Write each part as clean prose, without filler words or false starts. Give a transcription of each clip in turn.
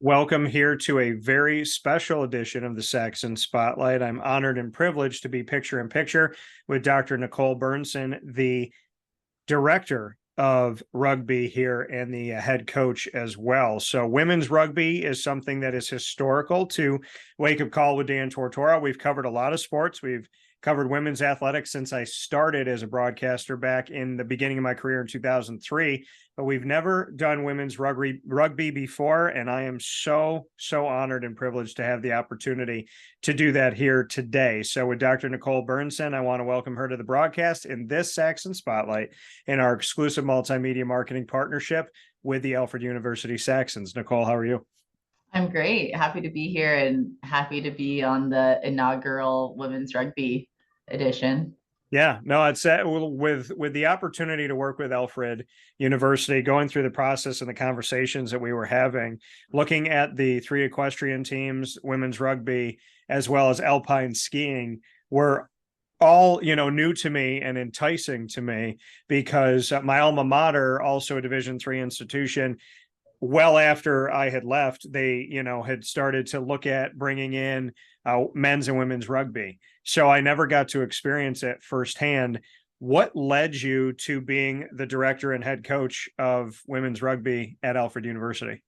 Welcome here to a very special edition of the Saxons Spotlight. I'm honored and privileged to be picture in picture with Dr. Nicole Bernsen, the director of rugby here and the head coach as well. So women's rugby is something that is historical to Wake Up Call with Dan Tortora. We've covered a lot of sports. We've covered women's athletics since I started as a broadcaster back in the beginning of my career in 2003, but we've never done women's rugby before. And I am so honored and privileged to have the opportunity to do that here today. So with Dr. Nicole Bernsen, I want to welcome her to the broadcast in this Saxons Spotlight in our exclusive multimedia marketing partnership with the Alfred University Saxons. Nicole, how are you? I'm great. Happy to be here and happy to be on the inaugural women's rugby edition. Yeah, no, it's with the opportunity to work with Alfred University, going through the process and the conversations that we were having, looking at the three equestrian teams, women's rugby, as well as alpine skiing, were all new to me and enticing to me because my alma mater, also a Division III institution, well after I had left, they, had started to look at bringing in men's and women's rugby. So I never got to experience it firsthand. What led you to being the director and head coach of women's rugby at Alfred University?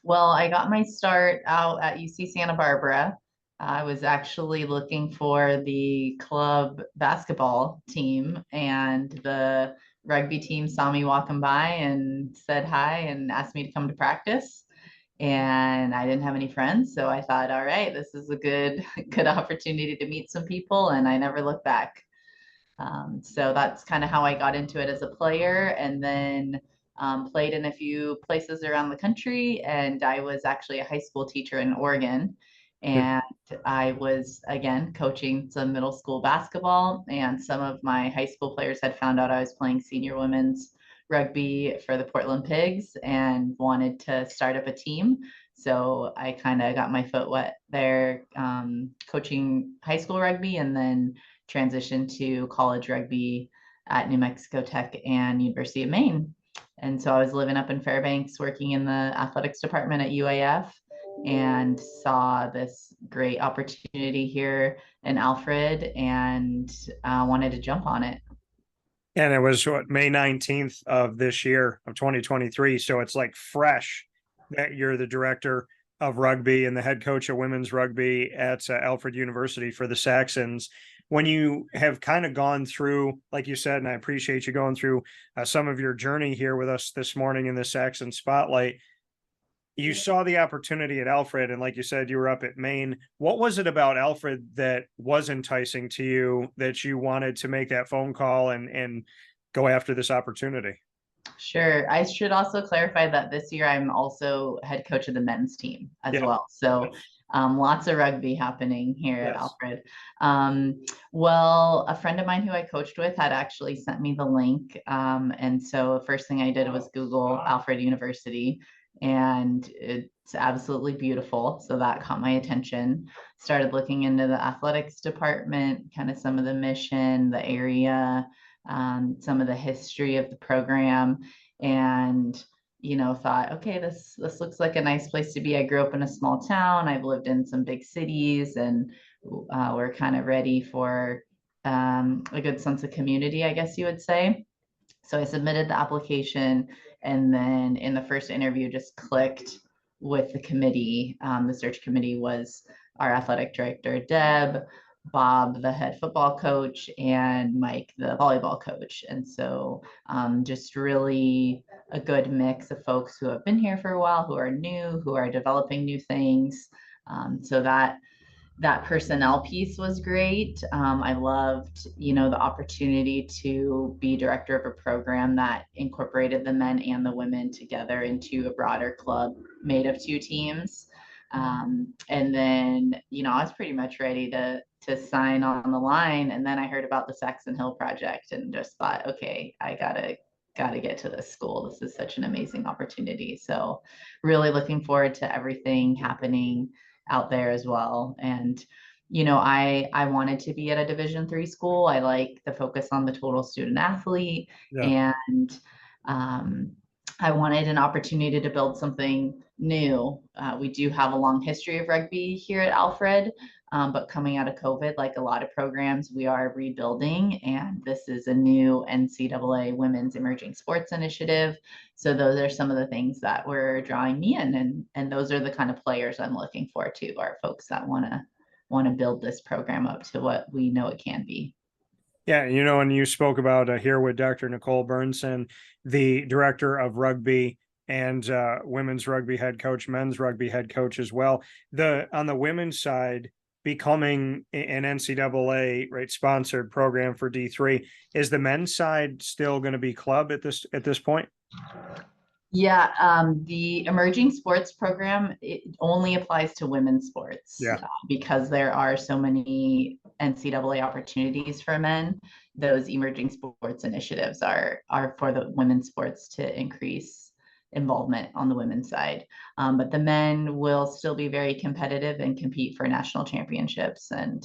Well, I got my start out at UC Santa Barbara. I was actually looking for the club basketball team, and the rugby team saw me walking by and said hi and asked me to come to practice. And I didn't have any friends, so I thought, all right, this is a good good opportunity to meet some people, and I never looked back. So that's kind of how I got into it as a player, and then played in a few places around the country. And I was actually a high school teacher in Oregon. And I was, again, coaching some middle school basketball. And some of my high school players had found out I was playing senior women's rugby for the Portland Pigs and wanted to start up a team. So I kind of got my foot wet there, coaching high school rugby, and then transitioned to college rugby at New Mexico Tech and University of Maine. And so I was living up in Fairbanks, working in the athletics department at UAF, and saw this great opportunity here in Alfred, and wanted to jump on it. And it was May 19th of this year of 2023. So it's like fresh that you're the director of rugby and the head coach of women's rugby at Alfred University for the Saxons. When you have kind of gone through, like you said, and I appreciate you going through some of your journey here with us this morning in the Saxon Spotlight, you saw the opportunity at Alfred, and like you said, you were up at Maine. What was it about Alfred that was enticing to you that you wanted to make that phone call and go after this opportunity? Sure. I should also clarify that this year I'm also head coach of the men's team as Yep. well. So Yes. lots of rugby happening here at Yes. Alfred. Well, a friend of mine who I coached with had actually sent me the link. And so the first thing I did was Google Alfred University, and it's absolutely beautiful. So that caught my attention. Started looking into the athletics department, kind of some of the mission, the area, some of the history of the program, and thought, okay, this looks like a nice place to be. I grew up in a small town. I've lived in some big cities, and we're kind of ready for a good sense of community, I guess you would say. So I submitted the application, and then in the first interview, just clicked with the committee. The search committee was our athletic director, Deb, Bob, the head football coach, and Mike, the volleyball coach. And so just really a good mix of folks who have been here for a while, who are new, who are developing new things. So that personnel piece was great. I loved, the opportunity to be director of a program that incorporated the men and the women together into a broader club made of two teams. And then, I was pretty much ready to sign on the line. And then I heard about the Saxon Hill project and just thought, okay, I gotta get to this school. This is such an amazing opportunity. So really looking forward to everything happening out there as well. And I wanted to be at a Division III school. I like the focus on the total student athlete, Yeah. and um, I wanted an opportunity to build something new. We do have a long history of rugby here at Alfred, but coming out of COVID, like a lot of programs, we are rebuilding, and this is a new NCAA Women's Emerging Sports Initiative. So those are some of the things that were drawing me in, and those are the kind of players I'm looking for too, are folks that want to build this program up to what we know it can be. Yeah, and you spoke about here with Dr. Nicole Bernsen, the director of rugby and women's rugby head coach, men's rugby head coach as well. On the women's side, becoming an NCAA right sponsored program for D3, is the men's side still going to be club at this point? Yeah, the emerging sports program, it only applies to women's sports Yeah. because there are so many NCAA opportunities for men. Those emerging sports initiatives are for the women's sports to increase involvement on the women's side. But the men will still be very competitive and compete for national championships and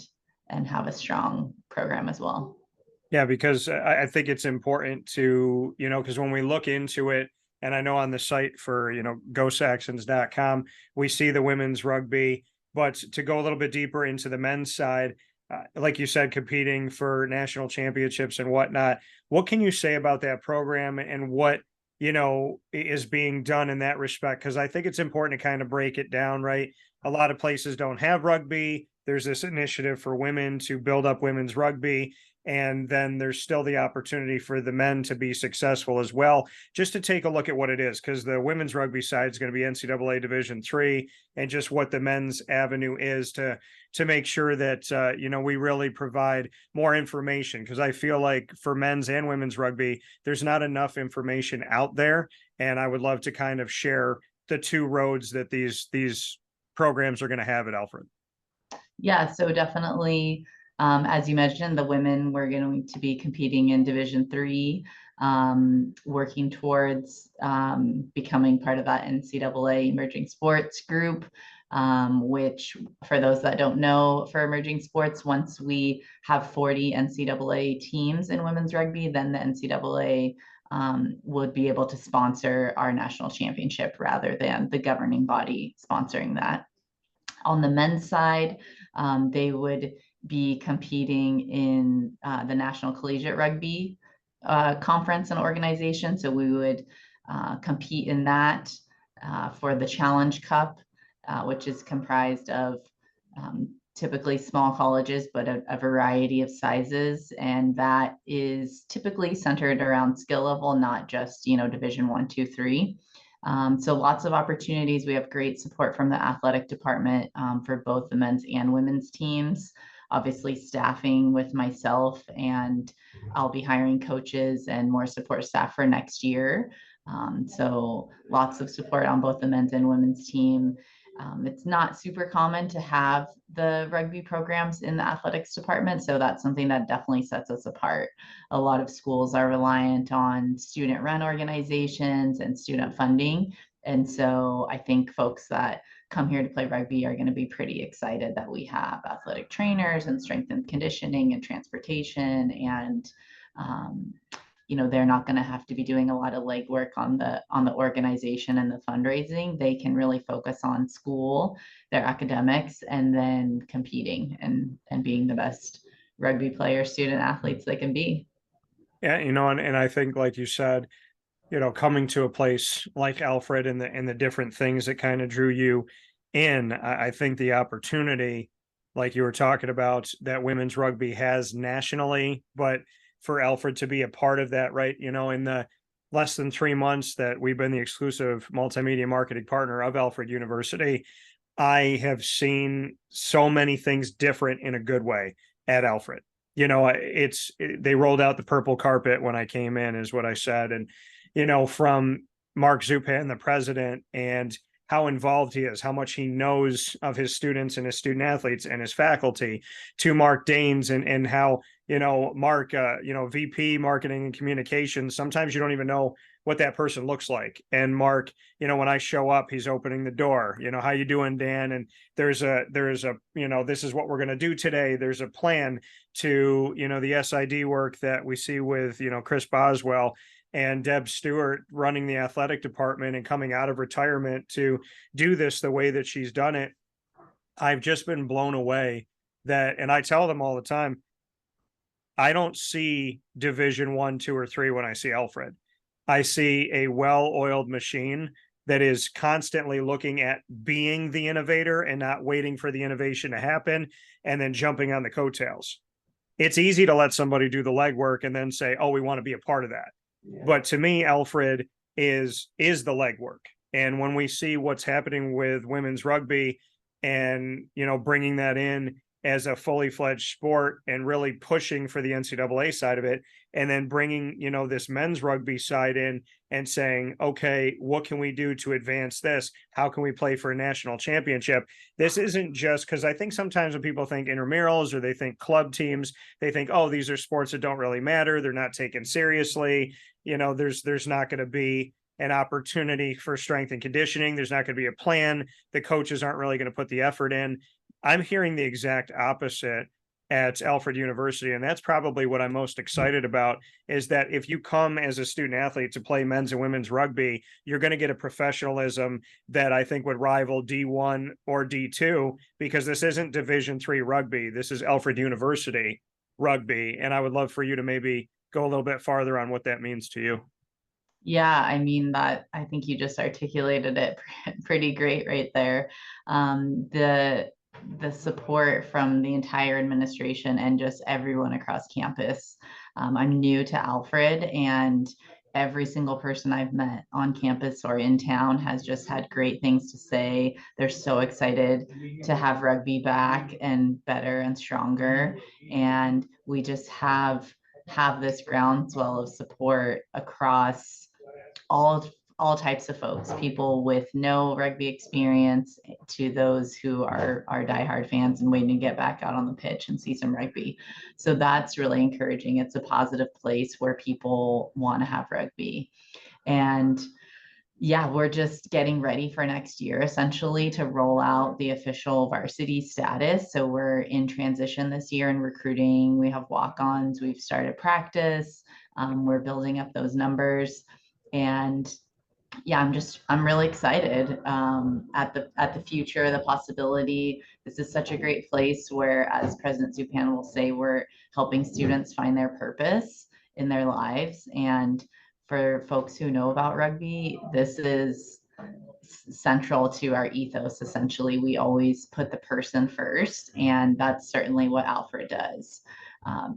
have a strong program as well. Yeah, because I think it's important to, because when we look into it, and I know on the site for, gosaxons.com, we see the women's rugby, but to go a little bit deeper into the men's side, like you said, competing for national championships and whatnot, what can you say about that program and what, is being done in that respect? Because I think it's important to kind of break it down, right? A lot of places don't have rugby. There's this initiative for women to build up women's rugby. And then there's still the opportunity for the men to be successful as well. Just to take a look at what it is, because the women's rugby side is going to be NCAA Division III, and just what the men's avenue is to make sure that we really provide more information. Because I feel like for men's and women's rugby, there's not enough information out there, and I would love to kind of share the two roads that these programs are going to have at Alfred. Yeah, so definitely, as you mentioned, the women were going to be competing in Division III, working towards becoming part of that NCAA emerging sports group, which for those that don't know, for emerging sports, once we have 40 NCAA teams in women's rugby, then the NCAA would be able to sponsor our national championship rather than the governing body sponsoring that. On the men's side, they would be competing in the National Collegiate Rugby Conference and organization. So we would compete in that for the Challenge Cup, which is comprised of typically small colleges, but a variety of sizes. And that is typically centered around skill level, not just, Division I, II, III. So lots of opportunities. We have great support from the athletic department for both the men's and women's teams. Obviously, staffing with myself, and I'll be hiring coaches and more support staff for next year. So lots of support on both the men's and women's team. It's not super common to have the rugby programs in the athletics department, so that's something that definitely sets us apart. A lot of schools are reliant on student-run organizations and student funding, and so I think folks that come here to play rugby are going to be pretty excited that we have athletic trainers and strength and conditioning and transportation, and they're not going to have to be doing a lot of legwork on the organization and the fundraising. They can really focus on school, their academics, and then competing and being the best rugby player, student athletes they can be. Yeah, and I think, like you said, coming to a place like Alfred and the different things that kind of drew you in, I think the opportunity, like you were talking about, that women's rugby has nationally, but for Alfred to be a part of that, right? In the less than 3 months that we've been the exclusive multimedia marketing partner of Alfred University, I have seen so many things different in a good way at Alfred. They rolled out the purple carpet when I came in, is what I said. And, from Mark Zupan, the president, and how involved he is, how much he knows of his students and his student athletes and his faculty, to Mark Danes and how, Mark, VP marketing and communications, sometimes you don't even know what that person looks like. And Mark, when I show up, he's opening the door, how you doing, Dan? And there's a, this is what we're going to do today. There's a plan to, the SID work that we see with, Chris Boswell. and Deb Stewart running the athletic department and coming out of retirement to do this the way that she's done it. I've just been blown away that, and I tell them all the time, I don't see Division 1, 2, or 3 when I see Alfred. I see a well-oiled machine that is constantly looking at being the innovator and not waiting for the innovation to happen and then jumping on the coattails. It's easy to let somebody do the legwork and then say, oh, we want to be a part of that. Yeah. But to me, Alfred is the legwork. And when we see what's happening with women's rugby and, you know, bringing that in as a fully fledged sport and really pushing for the NCAA side of it, and then bringing, you know, this men's rugby side in and saying, okay, what can we do to advance this? How can we play for a national championship? This isn't just, because I think sometimes when people think intramurals or they think club teams, they think, oh, these are sports that don't really matter. They're not taken seriously. You know, there's not going to be an opportunity for strength and conditioning. There's not going to be a plan. The coaches aren't really going to put the effort in. I'm hearing the exact opposite at Alfred University. And that's probably what I'm most excited about, is that if you come as a student athlete to play men's and women's rugby, you're going to get a professionalism that I think would rival D1 or D2, because this isn't Division 3 rugby. This is Alfred University rugby. And I would love for you to maybe go a little bit farther on what that means to you. Yeah, I mean, that I think you just articulated it pretty great right there. The support from the entire administration and just everyone across campus. I'm new to Alfred, and every single person I've met on campus or in town has just had great things to say. They're so excited to have rugby back and better and stronger. And we just have this groundswell of support across all types of folks, people with no rugby experience to those who are diehard fans and waiting to get back out on the pitch and see some rugby. So that's really encouraging. It's a positive place where people want to have rugby. And yeah, we're just getting ready for next year, essentially, to roll out the official varsity status. So we're in transition this year in recruiting. We have walk-ons. We've started practice. We're building up those numbers. And yeah, I'm really excited at the future, the possibility. This is such a great place where, as President Zupan will say, we're helping students find their purpose in their lives. And for folks who know about rugby, this is central to our ethos. Essentially, we always put the person first, and that's certainly what Alfred does.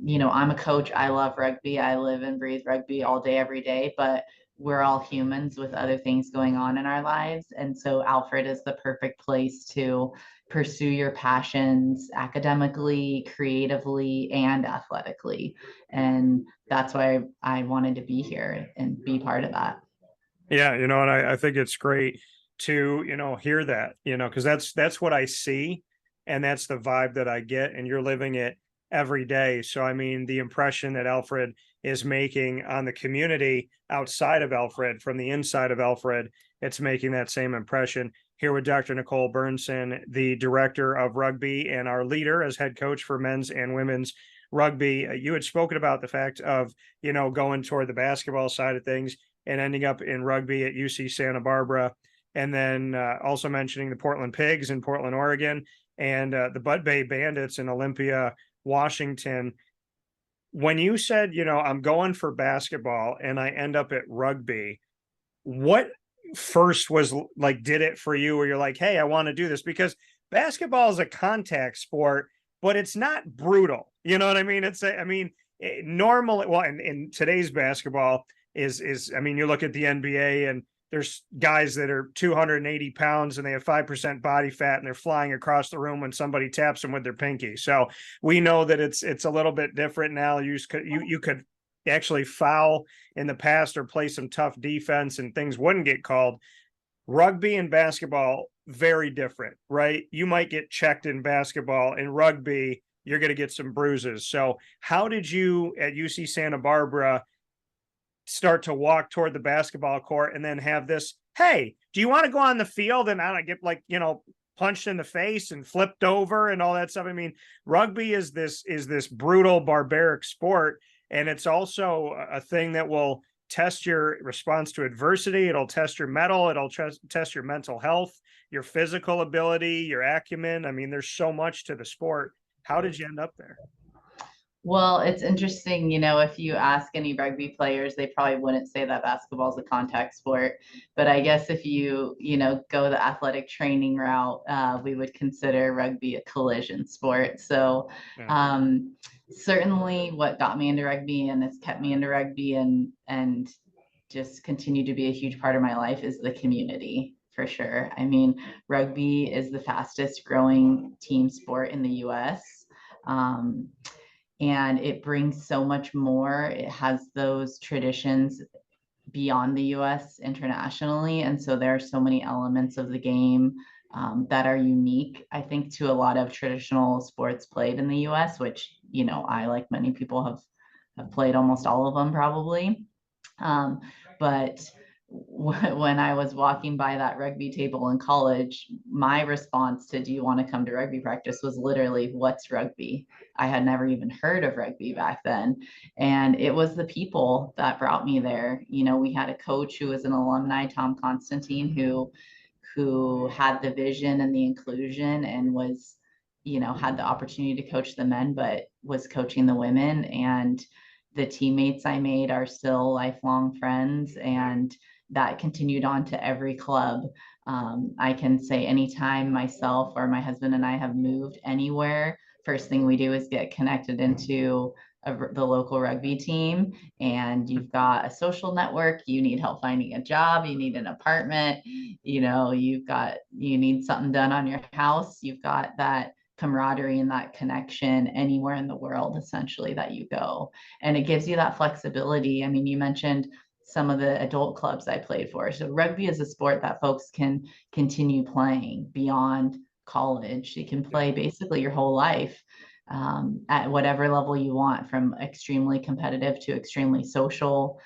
You know, I'm a coach. I love rugby. I live and breathe rugby all day, every day, but we're all humans with other things going on in our lives. And so Alfred is the perfect place to pursue your passions academically, creatively, and athletically. And that's why I wanted to be here and be part of that. Yeah, you know, and I think it's great to, you know, hear that, you know, because that's what I see, and that's the vibe that I get, and you're living it every day. So, I mean, the impression that Alfred is making on the community outside of Alfred, from the inside of Alfred, it's making that same impression. Here with Dr. Nicole Bernsen, the director of rugby and our leader as head coach for men's and women's rugby. You had spoken about the fact of, you know, going toward the basketball side of things and ending up in rugby at UC Santa Barbara. And then also mentioning the Portland Pigs in Portland, Oregon, and the Bud Bay Bandits in Olympia, Washington. When you said, you know, I'm going for basketball and I end up at rugby, what first was like, did it for you where you're like, hey, I want to do this? Because basketball is a contact sport, but it's not brutal. You know what I mean? Normally, well, in today's basketball is, I mean, you look at the NBA and there's guys that are 280 pounds and they have 5% body fat and they're flying across the room when somebody taps them with their pinky. So we know that it's a little bit different now. You could actually foul in the past or play some tough defense and things wouldn't get called. Rugby and basketball, very different, right? You might get checked in basketball. In rugby, you're going to get some bruises. So how did you at UC Santa Barbara start to walk toward the basketball court and then have this, hey, do you want to go on the field? And I don't get, like, you know, punched in the face and flipped over and all that stuff. I mean, rugby is this brutal, barbaric sport. And it's also a thing that will test your response to adversity. It'll test your mettle. It'll test your mental health, your physical ability, your acumen. I mean, there's so much to the sport. How did you end up there? Well, it's interesting, you know, if you ask any rugby players, they probably wouldn't say that basketball is a contact sport. But I guess if you know, go the athletic training route, we would consider rugby a collision sport. So Yeah. certainly what got me into rugby and has kept me into rugby and just continued to be a huge part of my life is the community for sure. I mean, rugby is the fastest growing team sport in the US. Um, and it brings so much more. It has those traditions beyond the US internationally. And so there are so many elements of the game that are unique, I think, to a lot of traditional sports played in the US, which, you know, I, like many people, have played almost all of them probably. But when I was walking by that rugby table in college, my response to, do you want to come to rugby practice, was literally, what's rugby? I had never even heard of rugby back then. And it was the people that brought me there. You know, we had a coach who was an alumni, Tom Constantine, who had the vision and the inclusion and was, you know, had the opportunity to coach the men, but was coaching the women. And the teammates I made are still lifelong friends, and that continued on to every club. I can say anytime myself or my husband and I have moved anywhere, first thing we do is get connected into the local rugby team, and you've got a social network. You need help finding a job, you need an apartment, you know, you need something done on your house, you've got that camaraderie and that connection anywhere in the world essentially that you go. And it gives you that flexibility. I mean, you mentioned some of the adult clubs I played for. So rugby is a sport that folks can continue playing beyond college. You can play basically your whole life at whatever level you want, from extremely competitive to extremely social.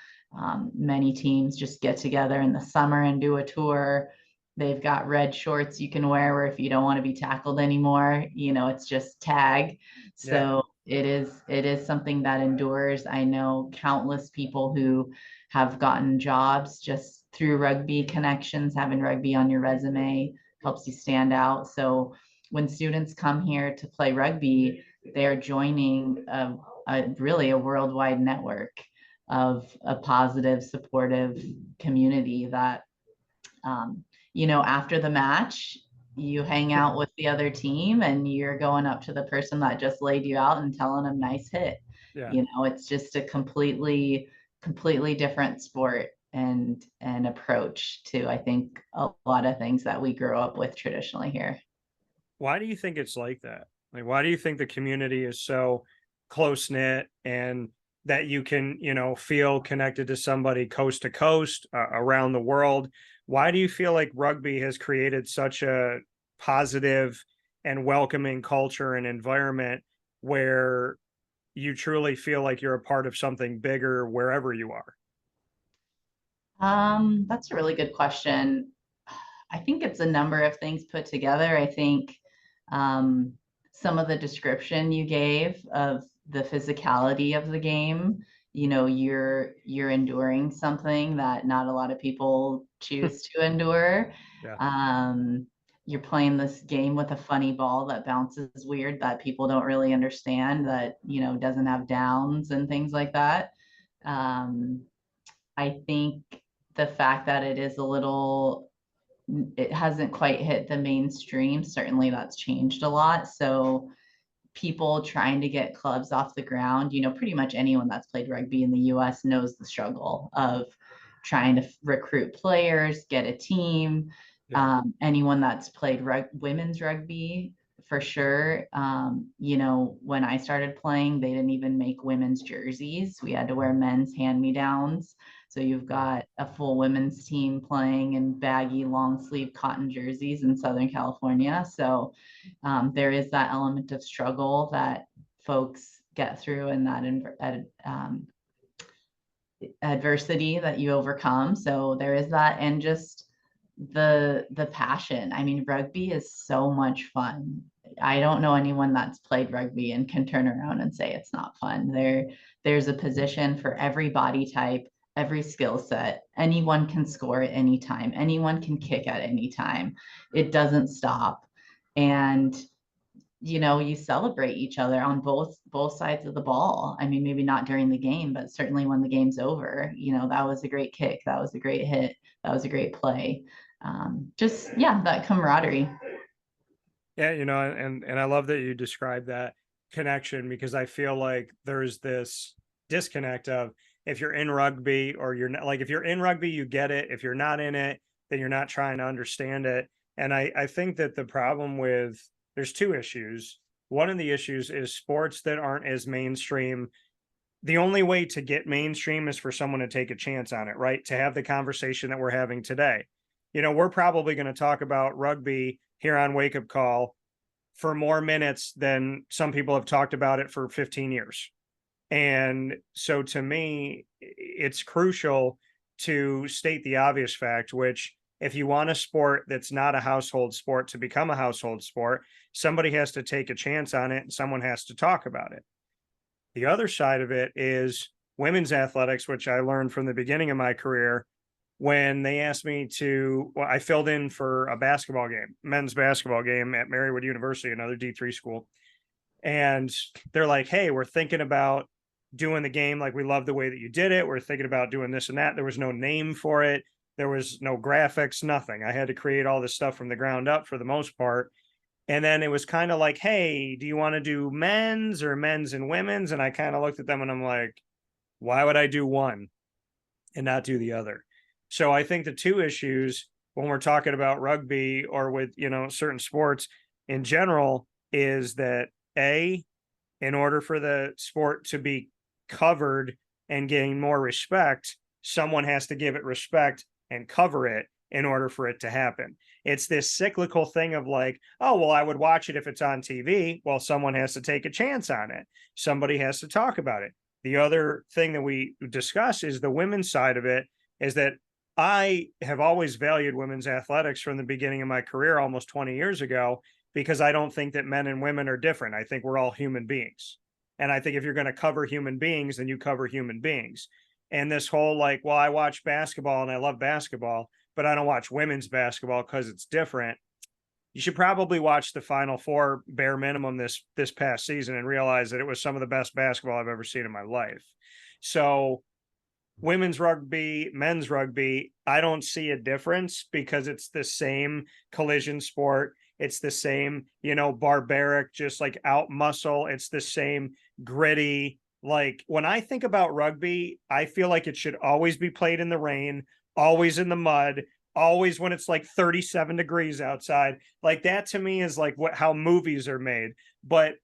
Many teams just get together in the summer and do a tour. They've got red shorts you can wear where if you don't want to be tackled anymore, you know, it's just tag. So it is something that endures. I know countless people who have gotten jobs just through rugby connections. Having rugby on your resume helps you stand out. So when students come here to play rugby, they're joining really a worldwide network of a positive, supportive community that, you know, after the match, you hang out with the other team and you're going up to the person that just laid you out and telling them nice hit. Yeah. You know, it's just a completely different sport and approach to, I think, a lot of things that we grew up with traditionally here. Why do you think it's like that? Like, why do you think the community is so close knit, and that you can, you know, feel connected to somebody coast to coast around the world? Why do you feel like rugby has created such a positive and welcoming culture and environment where you truly feel like you're a part of something bigger wherever you are? That's a really good question. I think it's a number of things put together. I think um, some of the description you gave of the physicality of the game, you know, you're enduring something that not a lot of people choose to endure. Yeah. You're playing this game with a funny ball that bounces weird, that people don't really understand, that, you know, doesn't have downs and things like that. Um, I think the fact that it hasn't quite hit the mainstream, certainly that's changed a lot. So people trying to get clubs off the ground, you know, pretty much anyone that's played rugby in the US knows the struggle of trying to recruit players, get a team. Yeah. Anyone that's played women's rugby, for sure. You know, when I started playing, they didn't even make women's jerseys. We had to wear men's hand-me-downs. So you've got a full women's team playing in baggy long sleeve cotton jerseys in Southern California. So there is that element of struggle that folks get through, and that adversity that you overcome. So there is that, and just the passion. I mean, rugby is so much fun. I don't know anyone that's played rugby and can turn around and say it's not fun. There's a position for every body type, every skill set. Anyone can score at any time. Anyone can kick at any time. It doesn't stop. And you celebrate each other on both sides of the ball. I mean, maybe not during the game, but certainly when the game's over, that was a great kick, that was a great hit, that was a great play. Just yeah, that camaraderie. Yeah, and I love that you described that connection, because I feel like there's this disconnect of, if you're in rugby or you're not, like, if you're in rugby, you get it. If you're not in it, then you're not trying to understand it. And I think that the problem with, there's two issues. One of the issues is sports that aren't as mainstream. The only way to get mainstream is for someone to take a chance on it, right? To have the conversation that we're having today. We're probably going to talk about rugby here on Wake Up Call for more minutes than some people have talked about it for 15 years. And so to me, it's crucial to state the obvious fact, which, if you want a sport that's not a household sport to become a household sport, somebody has to take a chance on it and someone has to talk about it. The other side of it is women's athletics, which I learned from the beginning of my career when they asked me to, well, I filled in for a basketball game, men's basketball game at Marywood University, another D3 school. And they're like, hey, we're thinking about doing the game. Like, we love the way that you did it. We're thinking about doing this and that. There was no name for it. There was no graphics, nothing. I had to create all this stuff from the ground up for the most part. And then it was kind of like, hey, do you want to do men's or men's and women's? And I kind of looked at them and I'm like, why would I do one and not do the other? So I think the two issues when we're talking about rugby or with, certain sports in general is that, A, in order for the sport to be covered and gain more respect, someone has to give it respect and cover it in order for it to happen. It's this cyclical thing of like, oh, well, I would watch it if it's on TV. Well, someone has to take a chance on it. Somebody has to talk about it. The other thing that we discuss is the women's side of it, is that I have always valued women's athletics from the beginning of my career, almost 20 years ago, because I don't think that men and women are different. I think we're all human beings. And I think if you're going to cover human beings, then you cover human beings. And this whole like, well, I watch basketball and I love basketball, but I don't watch women's basketball because it's different. You should probably watch the Final Four bare minimum this past season and realize that it was some of the best basketball I've ever seen in my life. So women's rugby, men's rugby, I don't see a difference because it's the same collision sport. It's the same, barbaric, just like out muscle. It's the same gritty. Like, when I think about rugby, I feel like it should always be played in the rain, always in the mud, always when it's like 37 degrees outside. Like, that to me is like how movies are made. But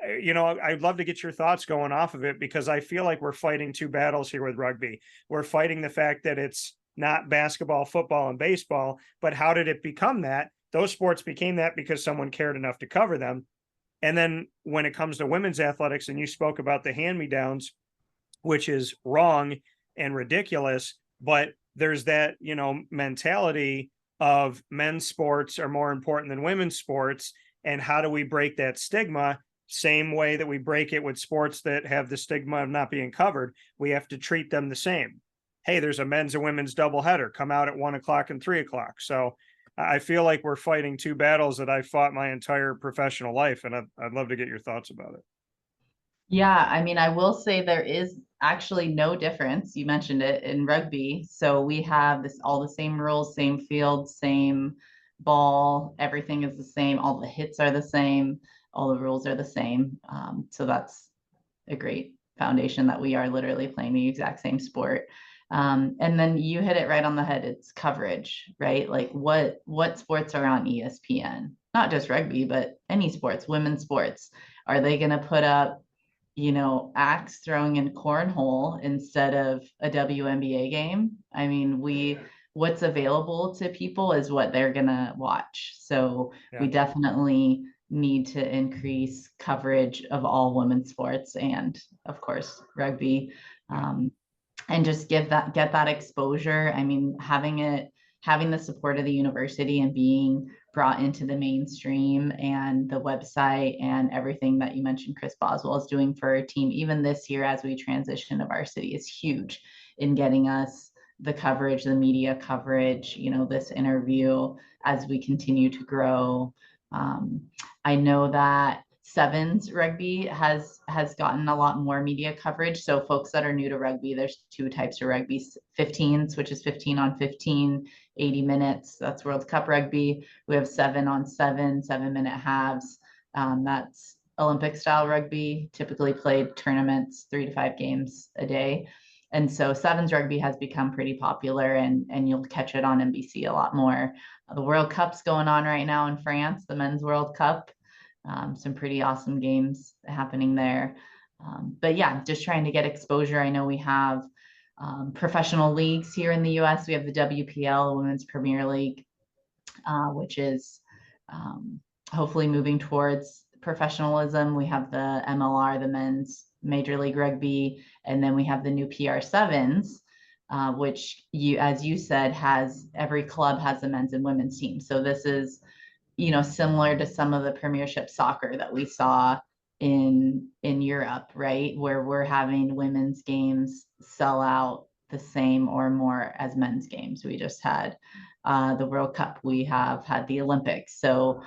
I'd love to get your thoughts going off of it, because I feel like we're fighting two battles here with rugby. We're fighting the fact that it's not basketball, football, and baseball, but how did it become that? Those sports became that because someone cared enough to cover them. And then when it comes to women's athletics, and you spoke about the hand-me-downs, which is wrong and ridiculous, but there's that, mentality of men's sports are more important than women's sports. And how do we break that stigma? Same way that we break it with sports that have the stigma of not being covered. We have to treat them the same. Hey, there's a men's and women's doubleheader. Come out at 1 o'clock and 3 o'clock. So I feel like we're fighting two battles that I fought my entire professional life, and I'd love to get your thoughts about it. Yeah, I mean, I will say there is actually no difference. You mentioned it in rugby. So we have all the same rules, same field, same ball, everything is the same. All the hits are the same. All the rules are the same. So that's a great foundation that we are literally playing the exact same sport. And then you hit it right on the head. It's coverage, right? Like what sports are on ESPN? Not just rugby, but any sports, women's sports. Are they going to put up, axe throwing in cornhole instead of a WNBA game? I mean, what's available to people is what they're going to watch. So we definitely need to increase coverage of all women's sports and, of course, rugby, and just get that exposure. I mean, having the support of the university and being brought into the mainstream, and the website and everything that you mentioned Chris Boswell is doing for our team, even this year as we transition to varsity, is huge in getting us the coverage, the media coverage, this interview as we continue to grow. I know that sevens rugby has gotten a lot more media coverage. So folks that are new to rugby, there's two types of rugby: 15s, which is 15 on 15, 80 minutes. That's World Cup rugby. We have 7 on 7, 7-minute halves. That's Olympic style rugby, typically played tournaments, 3 to 5 games a day. And so sevens rugby has become pretty popular, and you'll catch it on NBC a lot more. The World Cup's going on right now in France, the Men's World Cup. Some pretty awesome games happening there. But yeah, just trying to get exposure. I know we have professional leagues here in the US. We have the WPL, Women's Premier League, which is hopefully moving towards professionalism. We have the MLR, the Men's Major League Rugby, and then we have the new PR7s, which as you said, every club has a men's and women's team. So this is, similar to some of the Premiership soccer that we saw in Europe, right? Where we're having women's games sell out the same or more as men's games. We just had the World Cup. We have had the Olympics. So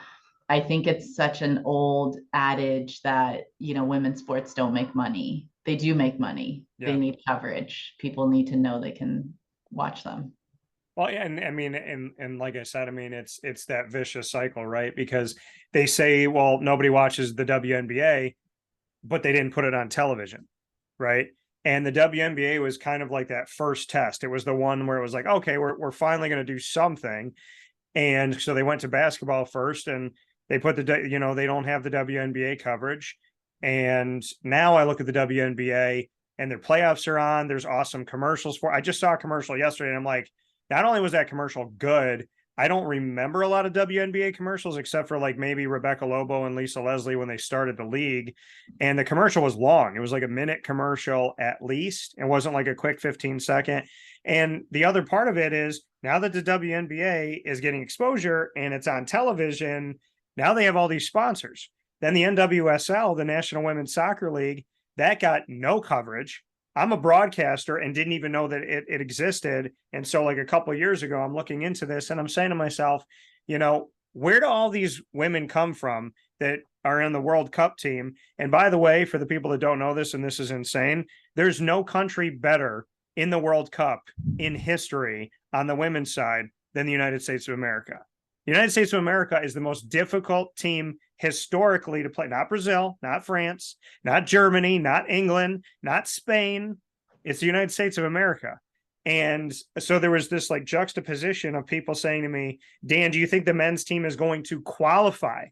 I think it's such an old adage that, women's sports don't make money. They do make money. Yeah. They need coverage. People need to know they can watch them. Well, yeah, and I mean, and like I said, I mean, it's that vicious cycle, right? Because they say, well, nobody watches the WNBA, but they didn't put it on television, right? And the WNBA was kind of like that first test. It was the one where it was like, okay, we're finally going to do something. And so they went to basketball first, and they put they don't have the WNBA coverage. And now I look at the WNBA and their playoffs are on. There's awesome commercials I just saw a commercial yesterday, and I'm like, not only was that commercial good, I don't remember a lot of WNBA commercials except for like maybe Rebecca Lobo and Lisa Leslie when they started the league. And the commercial was long. It was like a minute commercial at least. It wasn't like a quick 15-second. And the other part of it is now that the WNBA is getting exposure and it's on television, now they have all these sponsors. Then the NWSL, the National Women's Soccer League, that got no coverage. I'm a broadcaster and didn't even know that it existed. And so like a couple of years ago, I'm looking into this and I'm saying to myself, where do all these women come from that are in the World Cup team? And by the way, for the people that don't know this, and this is insane, there's no country better in the World Cup in history on the women's side than the United States of America. The United States of America is the most difficult team historically to play. Not Brazil, not France, not Germany, not England, not Spain. It's the United States of America. And so there was this like juxtaposition of people saying to me, Dan, do you think the men's team is going to qualify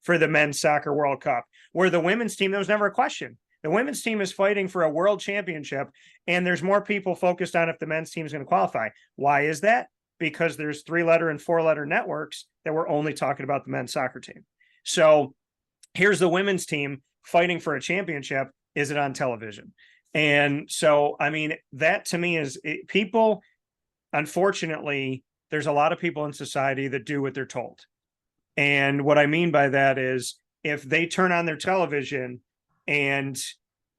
for the men's soccer World Cup? Where the women's team, there was never a question. The women's team is fighting for a world championship, and there's more people focused on if the men's team is going to qualify. Why is that? Because there's 3-letter and 4-letter networks that were only talking about the men's soccer team. So here's the women's team fighting for a championship. Is it on television? And so, I mean, that to me is people, unfortunately, there's a lot of people in society that do what they're told. And what I mean by that is if they turn on their television and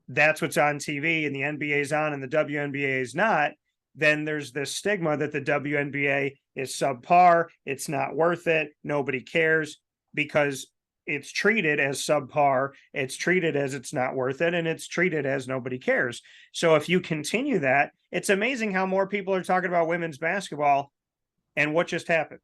that's what's on TV and the NBA is on and the WNBA is not, then there's this stigma that the WNBA is subpar. It's not worth it. Nobody cares because it's treated as subpar. It's treated as it's not worth it. And it's treated as nobody cares. So if you continue that, it's amazing how more people are talking about women's basketball. And what just happened?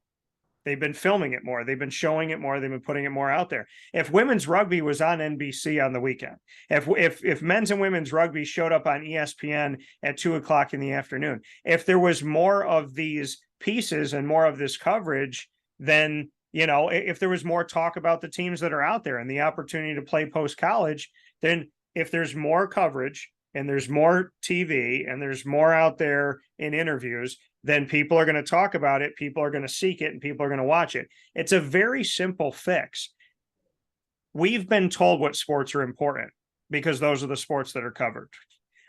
They've been filming it more. They've been showing it more. They've been putting it more out there. If women's rugby was on NBC on the weekend, if men's and women's rugby showed up on ESPN at 2:00 in the afternoon, if there was more of these pieces and more of this coverage, then, if there was more talk about the teams that are out there and the opportunity to play post-college, then if there's more coverage and there's more TV and there's more out there in interviews, then people are going to talk about it, people are going to seek it, and people are going to watch it. It's a very simple fix. We've been told what sports are important because those are the sports that are covered.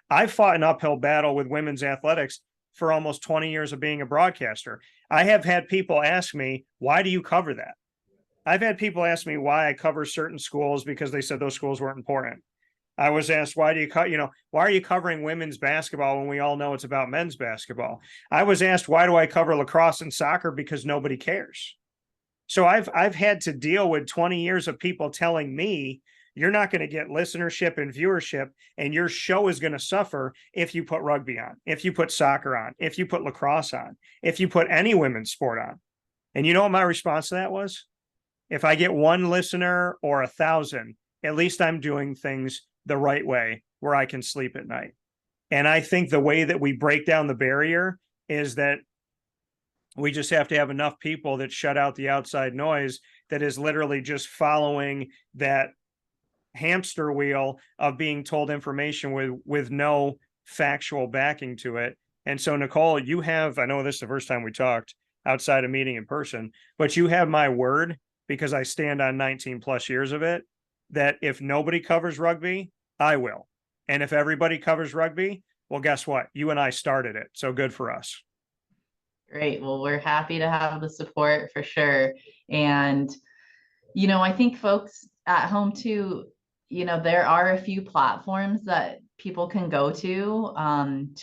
I fought an uphill battle with women's athletics for almost 20 years of being a broadcaster. I have had people ask me, why do you cover that? I've had people ask me why I cover certain schools because they said those schools weren't important. I was asked, why do you cut, why are you covering women's basketball when we all know it's about men's basketball? I was asked, why do I cover lacrosse and soccer? Because nobody cares. So I've had to deal with 20 years of people telling me you're not going to get listenership and viewership, and your show is going to suffer if you put rugby on, if you put soccer on, if you put lacrosse on, if you put any women's sport on. And you know what my response to that was? If I get one listener or 1,000, at least I'm doing things the right way where I can sleep at night. And I think the way that we break down the barrier is that we just have to have enough people that shut out the outside noise that is literally just following that hamster wheel of being told information with no factual backing to it. And so, Nicole, you have, I know this is the first time we talked outside of meeting in person, but you have my word, because I stand on 19 plus years of it, that if nobody covers rugby, I will. And if everybody covers rugby, well, guess what? You and I started it. So good for us. Great. Well, we're happy to have the support for sure. And, I think folks at home too, there are a few platforms that people can go to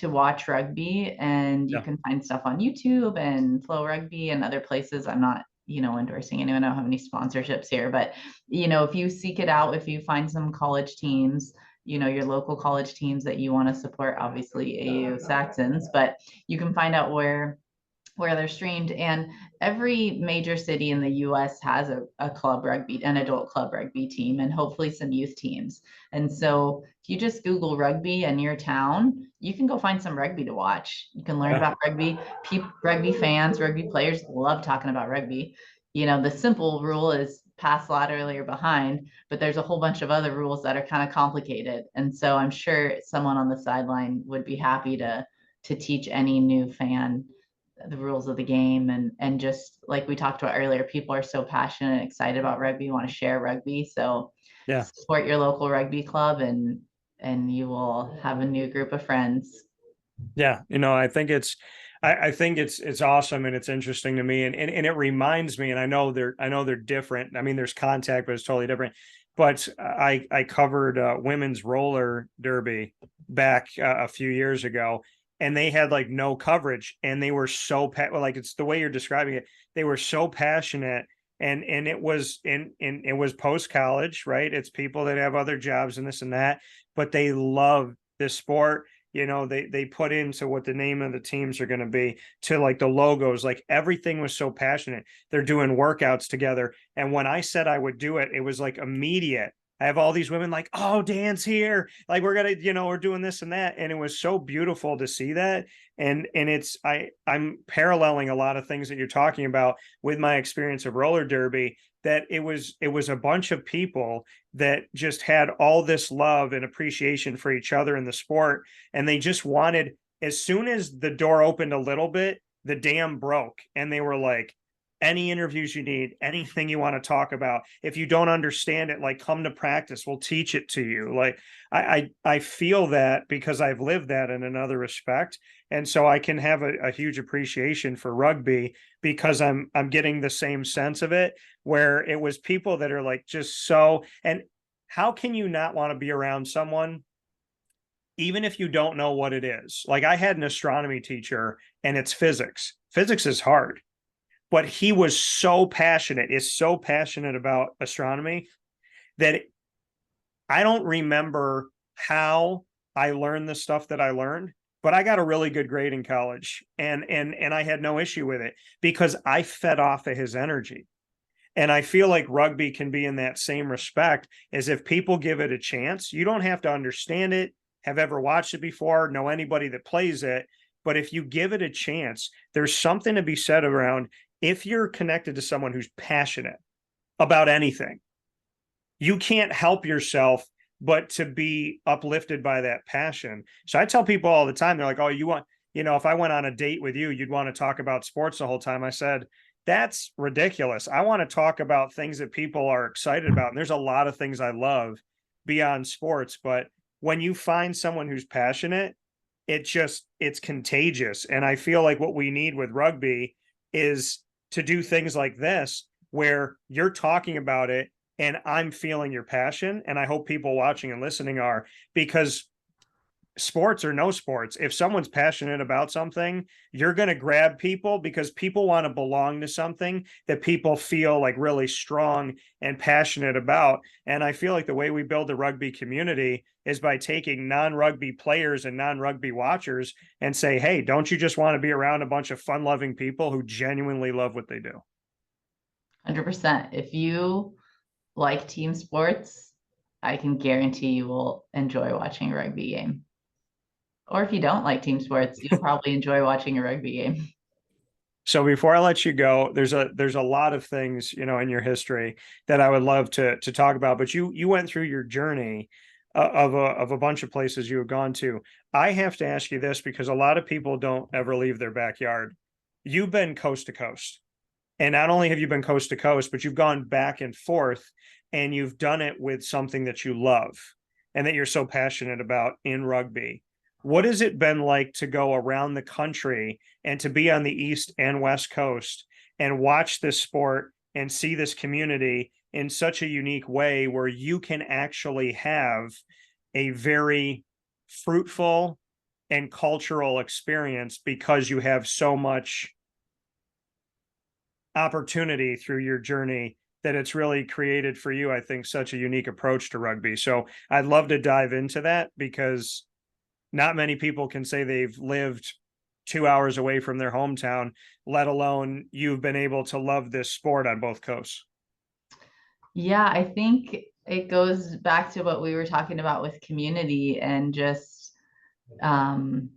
watch rugby, and you can find stuff on YouTube and Flow Rugby and other places. I'm not, endorsing anyone. I don't have any sponsorships here, but, if you seek it out, if you find some college teams, your local college teams that you want to support, obviously AU Saxons, but you can find out where they're streamed. And every major city in the US has a club rugby, an adult club rugby team, and hopefully some youth teams. And so if you just Google rugby in your town, you can go find some rugby to watch. You can learn about rugby. Rugby fans, rugby players love talking about rugby. The simple rule is pass laterally or behind, but there's a whole bunch of other rules that are kind of complicated. And so I'm sure someone on the sideline would be happy to teach any new fan the rules of the game. And just like we talked about earlier, people are so passionate and excited about rugby, want to share rugby. So support your local rugby club, and you will have a new group of friends. Yeah, I think it's awesome, and it's interesting to me, and it reminds me, and I know they're different. I mean, there's contact, but it's totally different. But I covered women's roller derby back a few years ago, and they had like no coverage, and they were so like, it's the way you're describing it. They were so passionate, and it was it was post college, right? It's people that have other jobs and this and that, but they love this sport. They put into what the name of the teams are going to be, to like the logos, like everything was so passionate. They're doing workouts together. And when I said I would do it, it was like immediate. I have all these women like, oh, Dan's here. Like, we're going to, we're doing this and that. And it was so beautiful to see that. And I'm paralleling a lot of things that you're talking about with my experience of roller derby, that it was a bunch of people that just had all this love and appreciation for each other in the sport. And they just wanted, as soon as the door opened a little bit, the dam broke. And they were like, any interviews you need, anything you want to talk about. If you don't understand it, like, come to practice, we'll teach it to you. Like, I feel that because I've lived that in another respect. And so I can have a huge appreciation for rugby because I'm getting the same sense of it, where it was people that are like, just so, and how can you not want to be around someone even if you don't know what it is? Like, I had an astronomy teacher, and it's physics. Physics is hard. But he was so passionate, is so passionate about astronomy that I don't remember how I learned the stuff that I learned, but I got a really good grade in college, and I had no issue with it because I fed off of his energy. And I feel like rugby can be in that same respect, as if people give it a chance. You don't have to understand it, have ever watched it before, know anybody that plays it. But if you give it a chance, there's something to be said around, if you're connected to someone who's passionate about anything, you can't help yourself but to be uplifted by that passion. So I tell people all the time, they're like, oh, if I went on a date with you, you'd want to talk about sports the whole time. I said, that's ridiculous. I want to talk about things that people are excited about. And there's a lot of things I love beyond sports. But when you find someone who's passionate, it's contagious. And I feel like what we need with rugby is to do things like this, where you're talking about it and I'm feeling your passion. And I hope people watching and listening are, because sports or no sports, if someone's passionate about something, you're going to grab people because people want to belong to something that people feel like really strong and passionate about. And I feel like the way we build the rugby community is by taking non-rugby players and non-rugby watchers and say, hey, don't you just want to be around a bunch of fun-loving people who genuinely love what they do? 100%. If you like team sports, I can guarantee you will enjoy watching a rugby game. Or if you don't like team sports, you'll probably enjoy watching a rugby game. So before I let you go, there's a lot of things, in your history that I would love to talk about. But you went through your journey of a bunch of places you have gone to. I have to ask you this because a lot of people don't ever leave their backyard. You've been coast to coast, and not only have you been coast to coast, but you've gone back and forth, and you've done it with something that you love and that you're so passionate about in rugby. What has it been like to go around the country and to be on the East and West Coast and watch this sport and see this community in such a unique way where you can actually have a very fruitful and cultural experience because you have so much opportunity through your journey that it's really created for you, I think, such a unique approach to rugby. So I'd love to dive into that because not many people can say they've lived 2 hours away from their hometown, let alone you've been able to love this sport on both coasts. Yeah, I think it goes back to what we were talking about with community and just um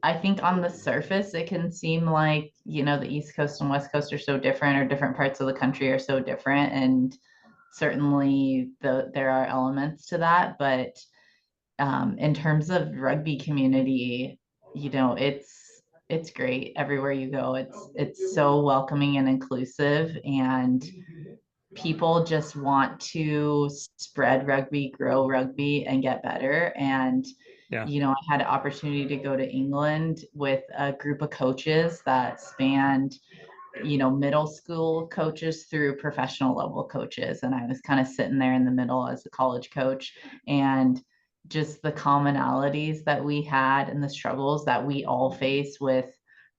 I think on the surface it can seem like, the East Coast and West Coast are so different, or different parts of the country are so different. And certainly there are elements to that. But in terms of rugby community, it's great everywhere you go. It's so welcoming and inclusive, and people just want to spread rugby, grow rugby, and get better. And Yeah. I had an opportunity to go to England with a group of coaches that spanned, middle school coaches through professional level coaches. And I was kind of sitting there in the middle as a college coach. And just the commonalities that we had and the struggles that we all face with,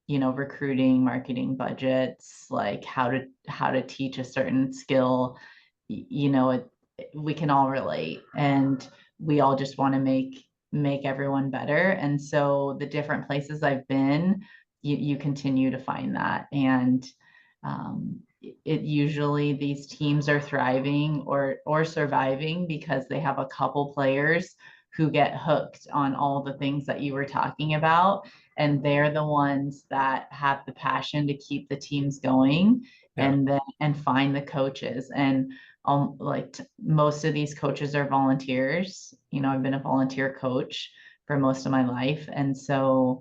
recruiting, marketing, budgets, like how to teach a certain skill, we can all relate, and we all just want to make everyone better. And so the different places I've been, you continue to find that. And it usually these teams are thriving or surviving because they have a couple players who get hooked on all the things that you were talking about, and they're the ones that have the passion to keep the teams going. Yeah. And find the coaches. And most of these coaches are volunteers. I've been a volunteer coach for most of my life, and so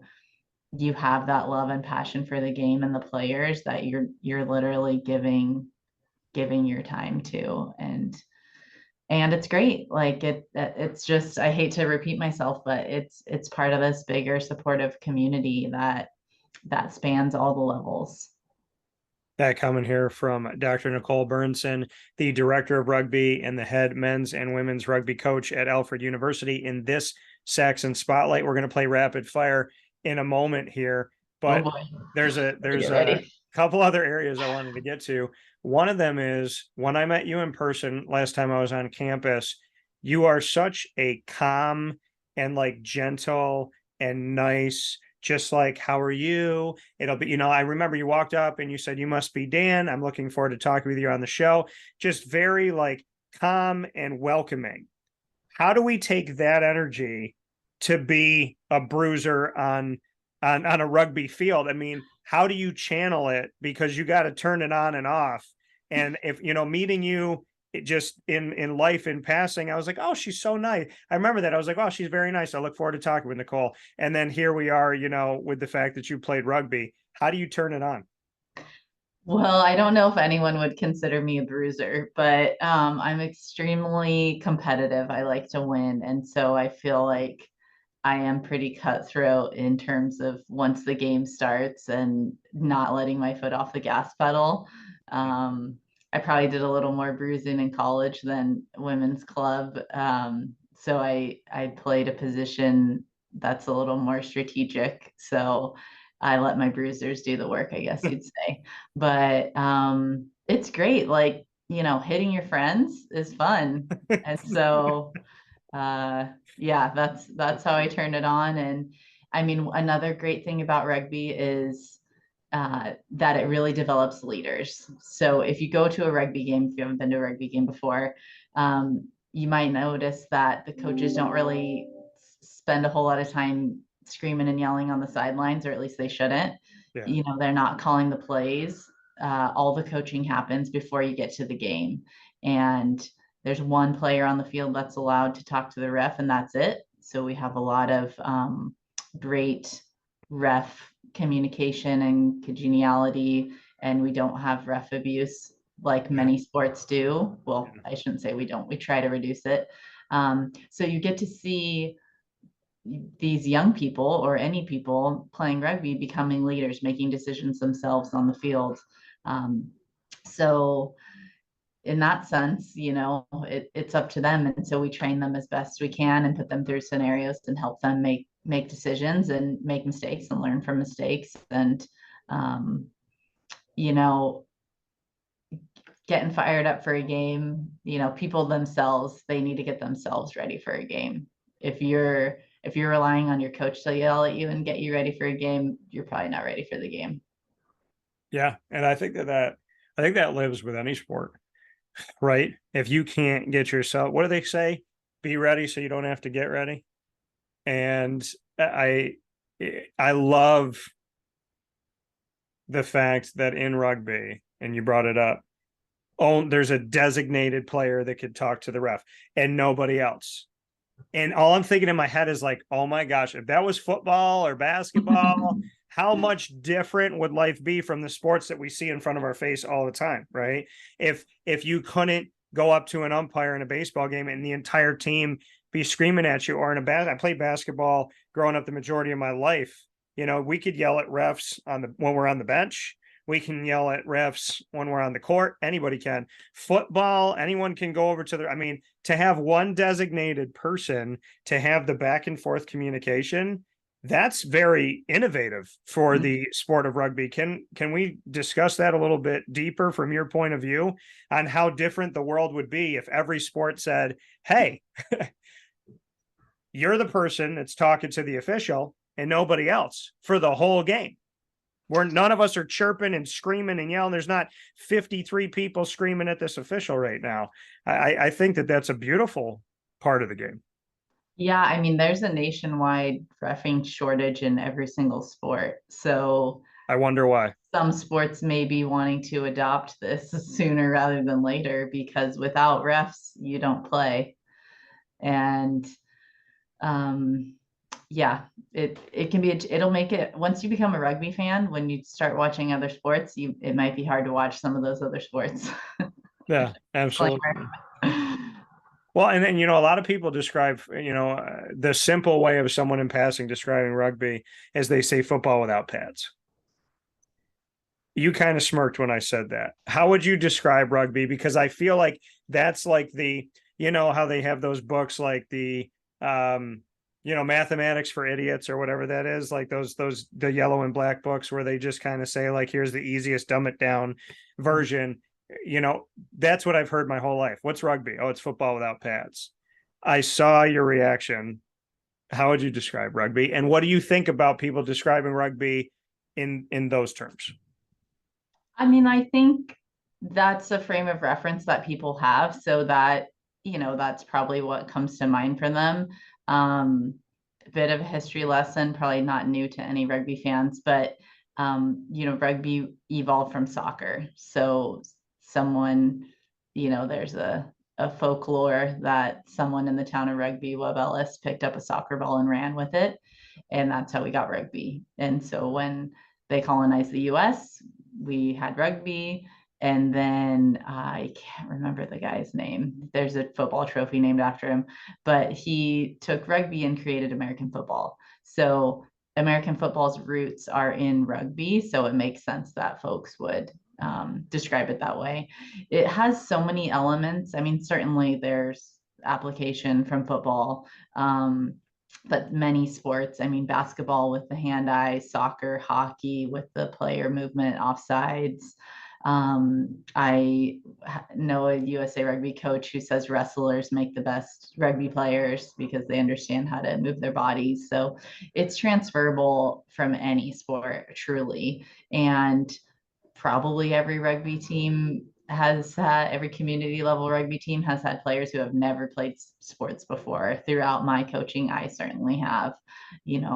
you have that love and passion for the game and the players that you're literally giving your time to. And it's great. Like it's just, I hate to repeat myself, but it's part of this bigger supportive community that spans all the levels. That coming here from Dr. Nicole Bernsen, the director of rugby and the head men's and women's rugby coach at Alfred University. In this Saxons Spotlight, we're going to play rapid fire in a moment here, Oh but boy. there's Get a ready. couple other areas I wanted to get to. One of them is when I met you in person last time I was on campus, you are such a calm and like gentle and nice, just like, how are you? It'll be, I remember you walked up and you said, you must be Dan. I'm looking forward to talking with you on the show. Just very like calm and welcoming. How do we take that energy to be a bruiser on a rugby field? I mean, how do you channel it? Because you got to turn it on and off. And if meeting you just in life in passing, I was like, oh, she's so nice. I remember that. I was like, oh, she's very nice. I look forward to talking with Nicole. And then here we are, with the fact that you played rugby. How do you turn it on? Well, I don't know if anyone would consider me a bruiser, but I'm extremely competitive. I like to win. And so I feel like I am pretty cutthroat in terms of once the game starts and not letting my foot off the gas pedal. I probably did a little more bruising in college than women's club. So I played a position that's a little more strategic. So I let my bruisers do the work, I guess you'd say. But it's great. Like, hitting your friends is fun. And so yeah, that's how I turned it on. And I mean, another great thing about rugby is that it really develops leaders. So if you go to a rugby game, if you haven't been to a rugby game before, you might notice that the coaches don't really spend a whole lot of time screaming and yelling on the sidelines, or at least they shouldn't. Yeah. They're not calling the plays. All the coaching happens before you get to the game. And there's one player on the field that's allowed to talk to the ref, and that's it. So we have a lot of great ref communication and congeniality, and we don't have ref abuse like many sports do. Well, I shouldn't say we don't. We try to reduce it. So you get to see these young people, or any people playing rugby, becoming leaders, making decisions themselves on the field. So in that sense, it's up to them. And so we train them as best we can and put them through scenarios and help them make decisions and make mistakes and learn from mistakes. And, getting fired up for a game, people themselves, they need to get themselves ready for a game. If you're relying on your coach to yell at you and get you ready for a game, you're probably not ready for the game. Yeah. And I think that lives with any sport, right? If you can't get yourself, what do they say? Be ready so you don't have to get ready. And I love the fact that in rugby, and you brought it up, there's a designated player that could talk to the ref and nobody else. And all I'm thinking in my head is like, oh my gosh, if that was football or basketball, how much different would life be from the sports that we see in front of our face all the time, right? If you couldn't go up to an umpire in a baseball game and the entire team be screaming at you, or I played basketball growing up the majority of my life. We could yell at refs when we're on the bench. We can yell at refs when we're on the court. Anybody can. Football, anyone can go over to have one designated person to have the back and forth communication, that's very innovative for the sport of rugby. Can we discuss that a little bit deeper from your point of view on how different the world would be if every sport said, hey, you're the person that's talking to the official and nobody else for the whole game? Where none of us are chirping and screaming and yelling. There's not 53 people screaming at this official right now. I think that's a beautiful part of the game. Yeah, I mean, there's a nationwide reffing shortage in every single sport. So I wonder why. Some sports may be wanting to adopt this sooner rather than later, because without refs, you don't play. And yeah, it can be, it'll make it, once you become a rugby fan, when you start watching other sports, it might be hard to watch some of those other sports. Yeah, absolutely. Well, and then, a lot of people describe, the simple way of someone in passing describing rugby is they say football without pads. You kind of smirked when I said that. How would you describe rugby? Because I feel like that's like how they have those books, like the, mathematics for idiots or whatever that is, like the yellow and black books where they just kind of say like, here's the easiest, dumb it down version. That's what I've heard my whole life. What's rugby? Oh, it's football without pads. I saw your reaction. How would you describe rugby? And what do you think about people describing rugby in those terms? I mean, I think that's a frame of reference that people have, so that, that's probably what comes to mind for them. A bit of a history lesson, probably not new to any rugby fans, but rugby evolved from soccer. So someone, there's a folklore that someone in the town of Rugby, Webb Ellis, picked up a soccer ball and ran with it. And that's how we got rugby. And so when they colonized the US, we had rugby. And then I can't remember the guy's name. There's a football trophy named after him, but he took rugby and created American football. So American football's roots are in rugby. So it makes sense that folks would describe it that way. It has so many elements. I mean, certainly there's application from football, but many sports. I mean, basketball with the hand-eye, soccer, hockey with the player movement, offsides. I know a USA Rugby coach who says wrestlers make the best rugby players because they understand how to move their bodies. So it's transferable from any sport, truly. And probably every rugby team has had, every community level rugby team has had players who have never played sports before. Throughout my coaching, I certainly have. You know,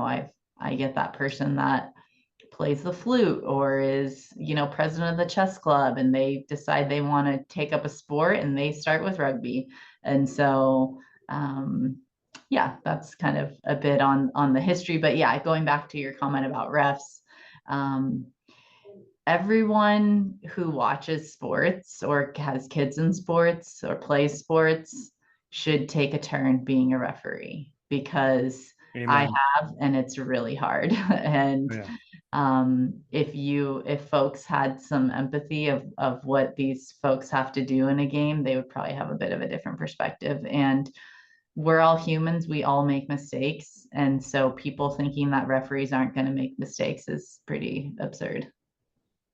I get that person that plays the flute or is, you know, president of the chess club, and they decide they want to take up a sport and they start with rugby. And so yeah, that's kind of a bit on the history. But yeah, going back to your comment about refs, everyone who watches sports or has kids in sports or plays sports should take a turn being a referee, because I Amen. have, and it's really hard. And Yeah. if folks had some empathy of what these folks have to do in a game, they would probably have a bit of a different perspective. And we're all humans, we all make mistakes. And so people thinking that referees aren't going to make mistakes is pretty absurd.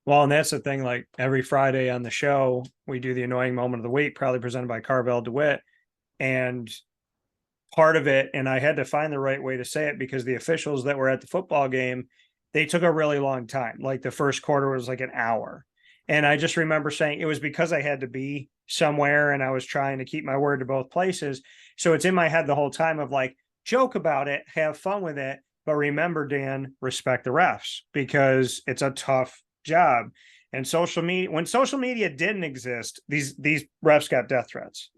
Well, and that's the thing, like every Friday on the show, we do the annoying moment of the week, probably presented by Carvel DeWitt. And part of it, and I had to find the right way to say it because the officials that were at the football game, they took a really long time. Like the first quarter was like an hour. And I just remember saying it was because I had to be somewhere and I was trying to keep my word to both places. So it's in my head the whole time of like, joke about it, have fun with it. But remember, Dan, respect the refs because it's a tough job. And social media, when social media didn't exist, these refs got death threats.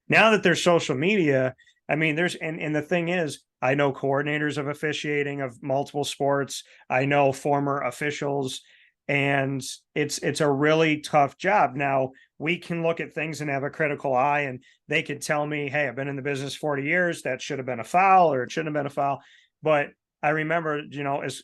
Now that there's social media, I mean, there's and the thing is, I know coordinators of officiating of multiple sports. I know former officials, and it's a really tough job. Now we can look at things and have a critical eye, and they could tell me, "Hey, I've been in the business 40 years. That should have been a foul, or it shouldn't have been a foul." But I remember, you know, as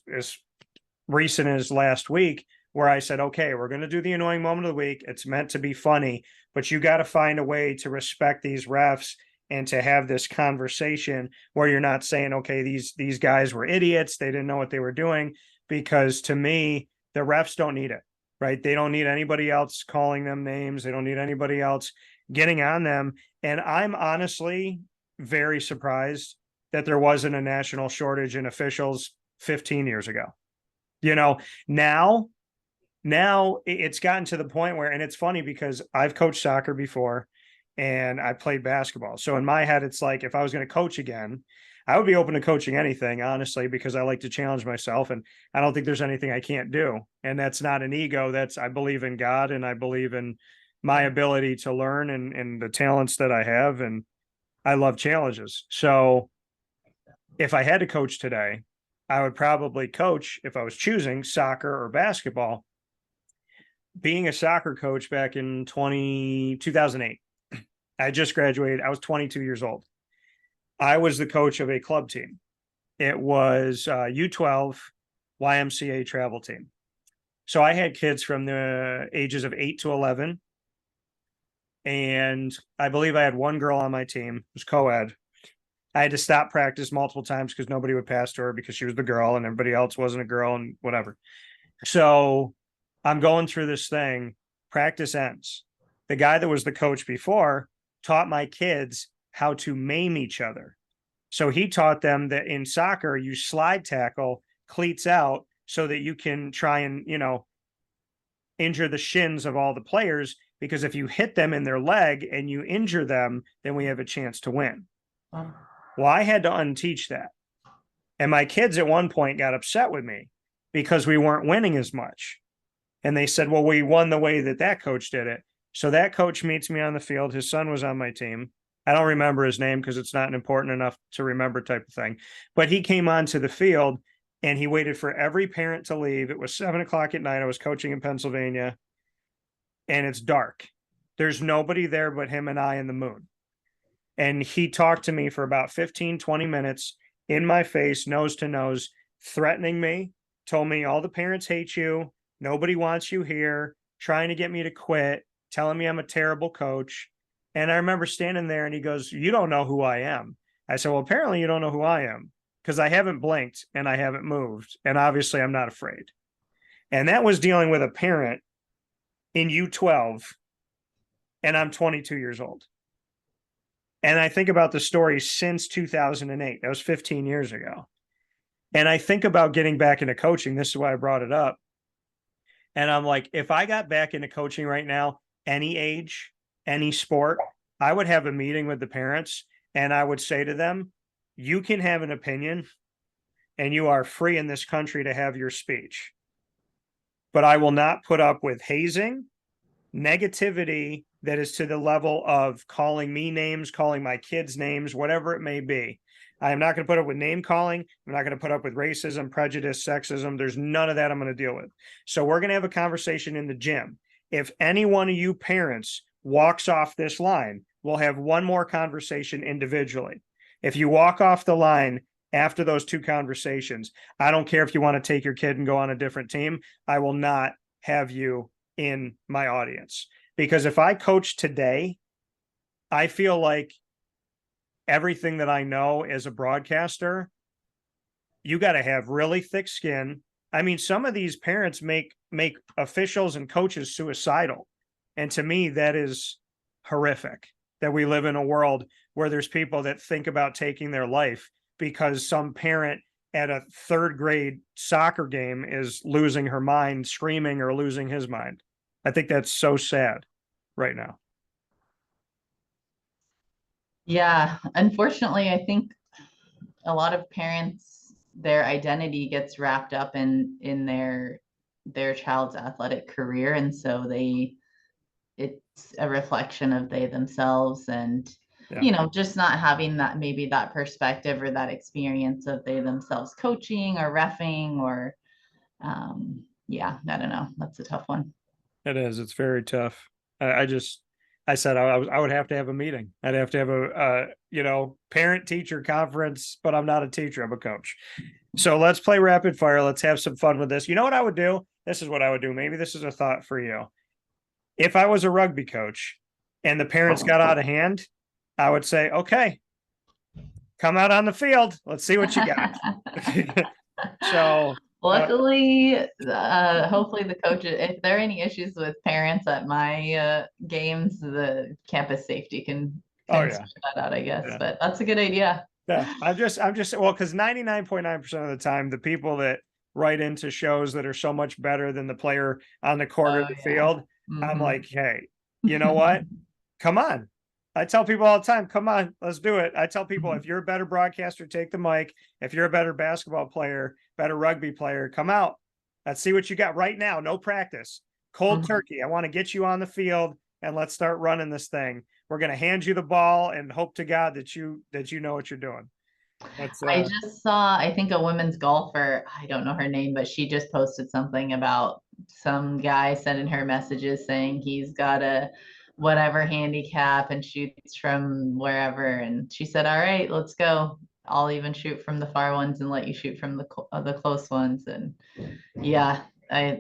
recent as last week, where I said, okay, we're going to do the annoying moment of the week. It's meant to be funny, but you got to find a way to respect these refs and to have this conversation where you're not saying, okay, these guys were idiots. They didn't know what they were doing. Because to me, the refs don't need it, right? They don't need anybody else calling them names. They don't need anybody else getting on them. And I'm honestly very surprised that there wasn't a national shortage in officials 15 years ago. You know, now it's gotten to the point where, and it's funny because I've coached soccer before and I played basketball. So in my head, it's like if I was going to coach again, I would be open to coaching anything, honestly, because I like to challenge myself. And I don't think there's anything I can't do. And that's not an ego. That's, I believe in God and I believe in my ability to learn and the talents that I have. And I love challenges. So if I had to coach today, I would probably coach, if I was choosing, soccer or basketball. Being a soccer coach back in 2008, I just graduated. I was 22 years old. I was the coach of a club team. It was U12 YMCA travel team. So I had kids from the ages of 8 to 11. And I believe I had one girl on my team. It was co-ed. I had to stop practice multiple times because nobody would pass to her because she was the girl and everybody else wasn't a girl and whatever. So I'm going through this thing. Practice ends. The guy that was the coach before taught my kids how to maim each other. So he taught them that in soccer, you slide tackle cleats out so that you can try and, you know, injure the shins of all the players. Because if you hit them in their leg and you injure them, then we have a chance to win. Well, I had to unteach that. And my kids at one point got upset with me because we weren't winning as much. And they said, well, we won the way that coach did it. So that coach meets me on the field. His son was on my team. I don't remember his name because it's not important enough to remember type of thing. But he came onto the field and he waited for every parent to leave. It was 7:00 at night. I was coaching in Pennsylvania and it's dark. There's nobody there but him and I and the moon. And he talked to me for about 15, 20 minutes in my face, nose to nose, threatening me, told me all the parents hate you. Nobody wants you here. trying to get me to quit, telling me I'm a terrible coach. And I remember standing there and he goes, "You don't know who I am." I said, "Well, apparently you don't know who I am because I haven't blinked and I haven't moved. And obviously I'm not afraid." And that was dealing with a parent in U12, and I'm 22 years old. And I think about the story since 2008. That was 15 years ago. And I think about getting back into coaching. This is why I brought it up. And I'm like, if I got back into coaching right now, any age, any sport, I would have a meeting with the parents and I would say to them, you can have an opinion and you are free in this country to have your speech. But I will not put up with hazing, negativity that is to the level of calling me names, calling my kids names, whatever it may be. I am not going to put up with name calling. I'm not going to put up with racism, prejudice, sexism. There's none of that I'm going to deal with. So we're going to have a conversation in the gym. If any one of you parents walks off this line, we'll have one more conversation individually. If you walk off the line after those two conversations, I don't care if you want to take your kid and go on a different team. I will not have you in my audience. Because if I coach today, I feel like everything that I know as a broadcaster, you got to have really thick skin. I mean, some of these parents make officials and coaches suicidal. And to me, that is horrific that we live in a world where there's people that think about taking their life because some parent at a third grade soccer game is losing her mind, screaming, or losing his mind. I think that's so sad right now. Yeah, unfortunately, I think a lot of parents, their identity gets wrapped up in their child's athletic career, and so it's a reflection of they themselves, and just not having that perspective or that experience of they themselves coaching or reffing or I don't know. That's a tough one. It is. It's very tough. I said I would have to have a meeting. I'd have to have a parent teacher conference, but I'm not a teacher. I'm a coach. So let's play rapid fire. Let's have some fun with this. You know what I would do? This is what I would do. Maybe this is a thought for you. If I was a rugby coach and the parents got out of hand, I would say, okay, come out on the field. Let's see what you got. So luckily, hopefully the coaches, if there are any issues with parents at my games, the campus safety can sort that out, I guess. Yeah. But that's a good idea. Yeah, I'm just well, because 99.9% of the time, the people that write into shows that are so much better than the player on the court of the field, I'm like, hey, you know what? Come on. I tell people all the time, come on, let's do it. I tell people, if you're a better broadcaster, take the mic. If you're a better basketball player, better rugby player, come out. Let's see what you got right now. No practice. Cold turkey. I want to get you on the field and let's start running this thing. We're going to hand you the ball and hope to God that you know what you're doing. I just saw, I think a women's golfer, I don't know her name, but she just posted something about some guy sending her messages saying he's got a whatever handicap and shoots from wherever. And she said, all right, let's go. I'll even shoot from the far ones and let you shoot from the close ones. And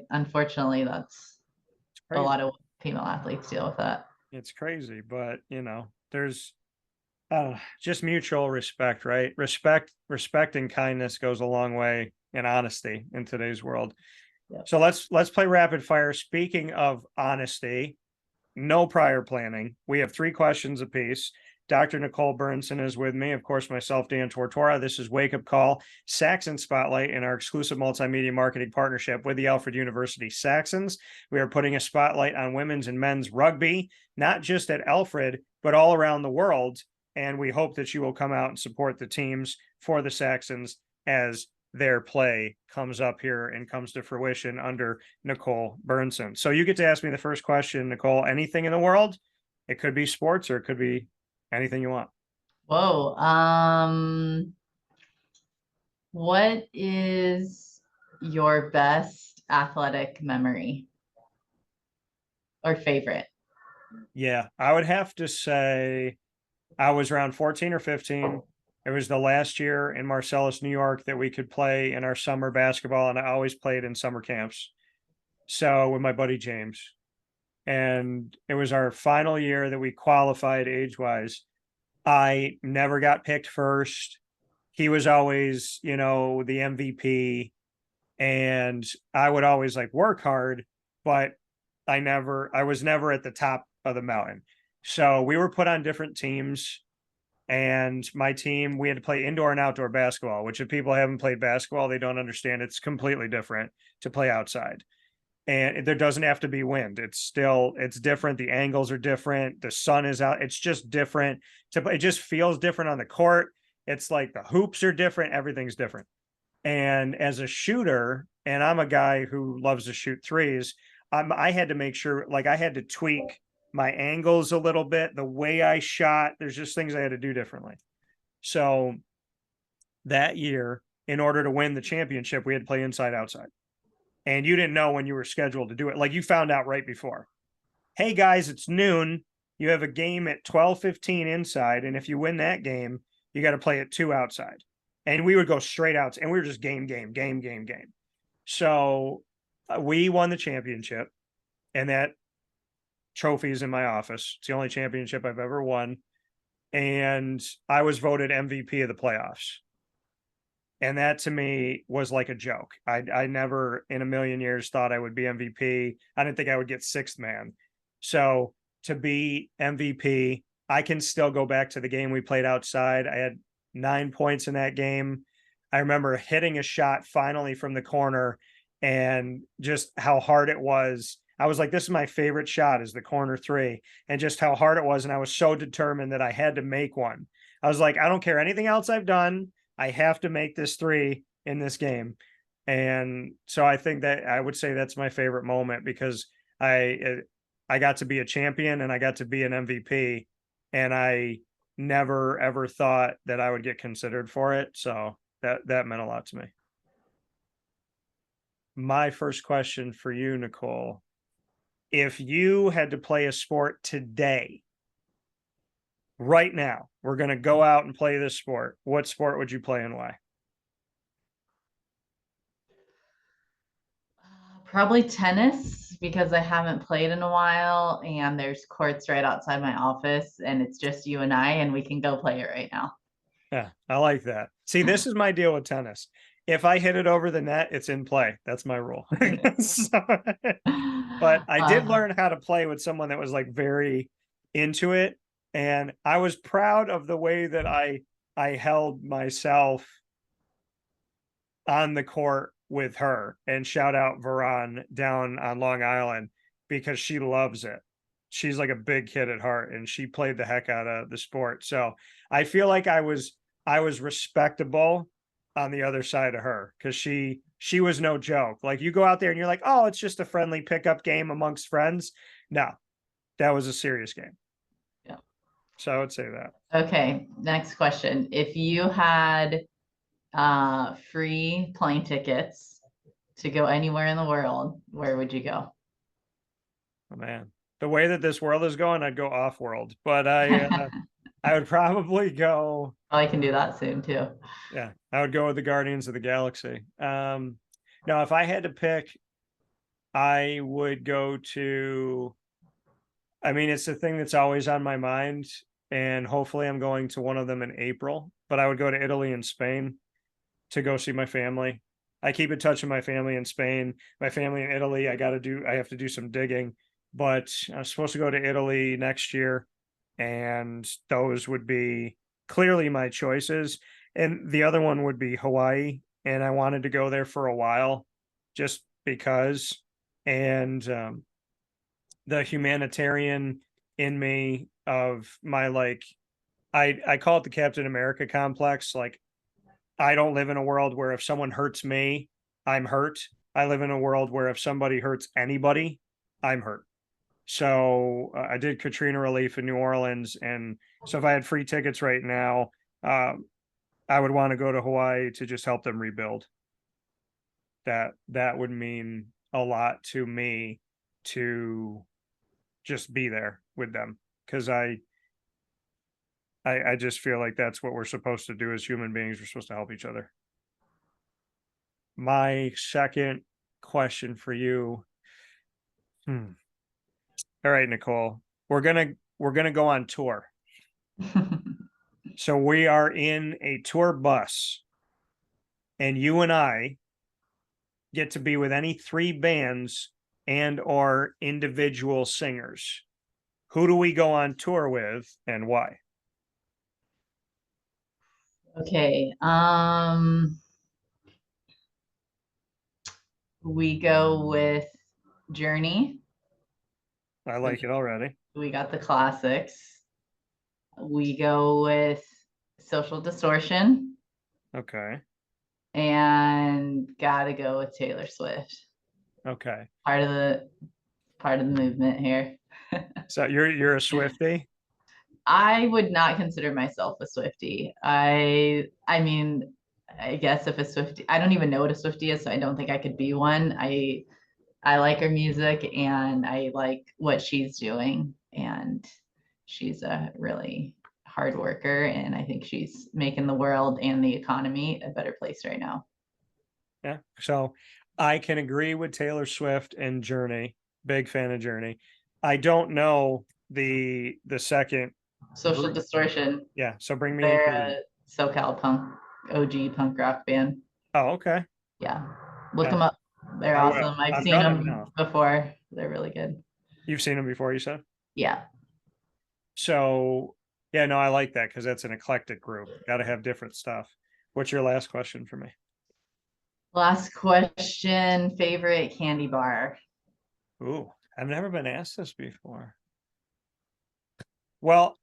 unfortunately, that's a lot of female athletes deal with that. It's crazy, but there's just mutual respect, right? Respect and kindness goes a long way, and honesty in today's world. Yep. So let's play rapid fire. Speaking of honesty, no prior planning. We have 3 questions apiece. Dr. Nicole Bernsen is with me. Of course, myself, Dan Tortora. This is Wake Up Call, Saxons Spotlight, in our exclusive multimedia marketing partnership with the Alfred University Saxons. We are putting a spotlight on women's and men's rugby, not just at Alfred, but all around the world. And we hope that you will come out and support the teams for the Saxons as their play comes up here and comes to fruition under Nicole Bernsen. So you get to ask me the first question, Nicole. Anything in the world? It could be sports or it could be anything you want. Whoa. What is your best athletic memory or favorite? Yeah, I would have to say I was around 14 or 15. It was the last year in Marcellus, New York, that we could play in our summer basketball, and I always played in summer camps. So with my buddy James. and it was our final year that we qualified age-wise. I never got picked first. He was always, you know, the MVP, and I would always like work hard, but I was never at the top of the mountain. So we were put on different teams, and my team, we had to play indoor and outdoor basketball, which if people haven't played basketball, they don't understand. It's completely different to play outside. And there doesn't have to be wind. It's different. The angles are different. The sun is out. It's just different. It just feels different on the court. It's like the hoops are different. Everything's different. And as a shooter, and I'm a guy who loves to shoot threes, I had to make sure, like, I had to tweak my angles a little bit, the way I shot. There's just things I had to do differently. So that year, in order to win the championship, we had to play inside outside. And you didn't know when you were scheduled to do it. Like, you found out right before. Hey guys, it's noon. You have a game at 12:15 inside, and if you win that game, you got to play at 2 outside. And we would go straight out, and we were just game. So we won the championship, and that trophy is in my office. It's the only championship I've ever won. And I was voted MVP of the playoffs. And that to me was like a joke. I never in a million years thought I would be MVP. I didn't think I would get sixth man. So to be MVP, I can still go back to the game we played outside. I had 9 points in that game. I remember hitting a shot finally from the corner, and just how hard it was. I was like, this is my favorite shot, is the corner three, and just how hard it was. And I was so determined that I had to make one. I was like, I don't care anything else I've done. I have to make this three in this game. And so I think that I would say that's my favorite moment, because I got to be a champion and I got to be an MVP, and I never ever thought that I would get considered for it. So that meant a lot to me. My first question for you, Nicole, if you had to play a sport today, right now, we're going to go out and play this sport, what sport would you play and why? Probably tennis, because I haven't played in a while, and there's courts right outside my office, and it's just you and I, and we can go play it right now. Yeah, I like that. See, this is my deal with tennis. If I hit it over the net, it's in play. That's my rule. So, but I did learn how to play with someone that was like very into it, and I was proud of the way that I held myself on the court with her. And shout out Veron down on Long Island, because she loves it. She's like a big kid at heart, and she played the heck out of the sport. So I feel like I was respectable on the other side of her, because she was no joke. Like, you go out there and you're like, oh, it's just a friendly pickup game amongst friends. No, that was a serious game. Yeah. So I would say that. Okay, next question. If you had free plane tickets to go anywhere in the world, where would you go? Oh man, the way that this world is going, I'd go off world, but I would probably go. Oh, I can do that soon too. Yeah, I would go with the Guardians of the Galaxy. Now, if I had to pick, I would go to. I mean, it's the thing that's always on my mind, and hopefully, I'm going to one of them in April. But I would go to Italy and Spain to go see my family. I keep in touch with my family in Spain, my family in Italy. I have to do some digging, but I'm supposed to go to Italy next year, and those would be clearly my choices. And the other one would be Hawaii, and I wanted to go there for a while, just because. And the humanitarian in me of my, like, I call it the Captain America complex. Like, I don't live in a world where if someone hurts me, I'm hurt. I live in a world where if somebody hurts anybody, I'm hurt. So I did Katrina relief in New Orleans, and so if I had free tickets right now, I would want to go to Hawaii to just help them rebuild. That would mean a lot to me, to just be there with them, because I just feel like that's what we're supposed to do as human beings. We're supposed to help each other. My second question for you. All right, Nicole. We're gonna go on tour. So we are in a tour bus, and you and I get to be with any three bands and or individual singers. Who do we go on tour with and why? Okay. We go with Journey. I like it already. We got the classics. We go with Social Distortion Okay. and gotta go with Taylor Swift. Okay. Part of the movement here. So you're a Swiftie? I would not consider myself a Swiftie. I mean, I guess if a Swiftie, I don't even know what a Swiftie is, so I don't think I could be one. I like her music and I like what she's doing, and she's a really hard worker, and I think she's making the world and the economy a better place right now. Yeah. So I can agree with Taylor Swift and Journey. Big fan of Journey. I don't know the second Social group. Distortion, Yeah. So bring me they're into them. a SoCal punk, OG punk rock band. Oh, okay. Yeah, look Yeah, them up. They're I will. awesome. I've I'm seen gonna them now. before. They're really good. You've seen them before, you said? Yeah. So yeah, no, I like that because that's an eclectic group. Got to have different stuff. What's your last question for me? Last question, favorite candy bar? Ooh, I've never been asked this before. Well,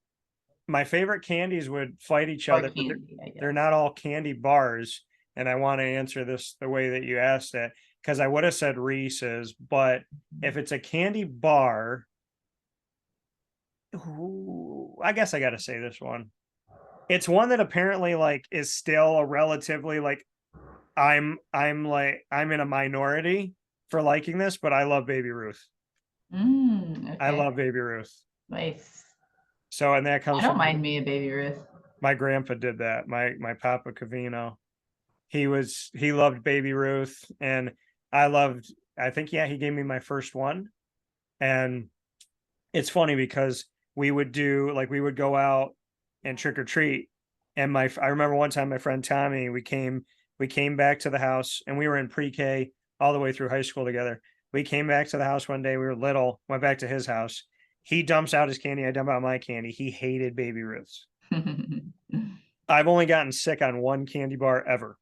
my favorite candies would fight each Or other, but candy, I they're guess. not all candy bars. And I want to answer this the way that you asked it because I would have said Reese's, but if it's a candy bar, ooh, I guess I got to say this one. It's one that apparently like is still a relatively like I'm in a minority for liking this, but I love Baby Ruth. I Okay. love Baby Ruth. Nice. So and that I comes don't from mind me a Baby Ruth. my grandpa did that. My Papa Cavino. He loved Baby Ruth and I loved I think yeah, he gave me my first one. And it's funny because we would go out and trick or treat. And I remember one time my friend Tommy, we came back to the house and we were in pre-K all the way through high school together. We came back to the house one day, we were little, went back to his house. He dumps out his candy, I dump out my candy. He hated Baby Ruth's. I've only gotten sick on one candy bar ever,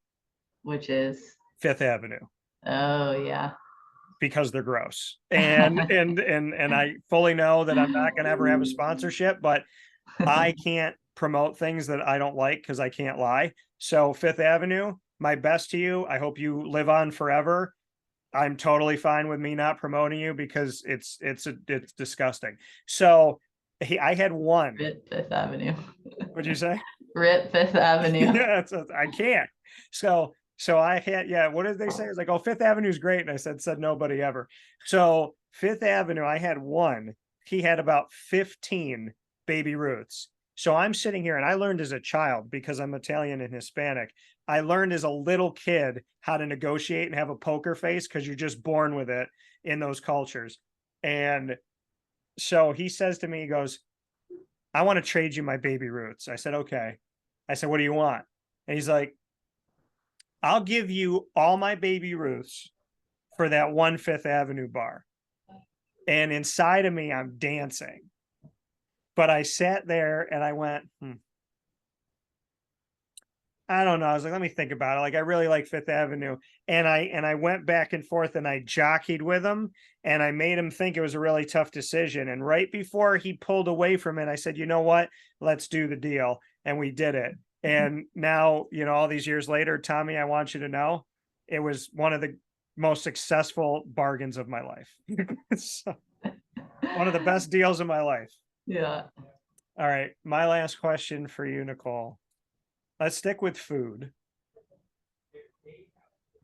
Which is, Fifth Avenue, oh yeah. because they're gross. And I fully know that I'm not gonna ever have a sponsorship, but I can't promote things that I don't like because I can't lie. So Fifth Avenue, my best to you. I hope you live on forever. I'm totally fine with me not promoting you because it's disgusting. So I had one. Rip Fifth Avenue. What'd you say? Rip Fifth Avenue. Yeah, I can't. So I had yeah. What did they say? It's like, oh, Fifth Avenue is great, and I said nobody ever. So Fifth Avenue, I had one. He had about 15 Baby Ruths. So I'm sitting here, and I learned as a child because I'm Italian and Hispanic. I learned as a little kid how to negotiate and have a poker face because you're just born with it in those cultures. And so he says to me, he goes, I want to trade you my Baby Ruths. I said, okay. I said, what do you want? And he's like, I'll give you all my Baby Ruths for that one Fifth Avenue bar. And inside of me, I'm dancing. But I sat there and I went, I don't know. I was like, let me think about it. Like, I really like Fifth Avenue. And I went back and forth and I jockeyed with him and I made him think it was a really tough decision. And right before he pulled away from it, I said, you know what? Let's do the deal. And we did it. And now, all these years later, Tommy, I want you to know it was one of the most successful bargains of my life. So, one of the best deals of my life. Yeah. All right. My last question for you, Nicole. Let's stick with food.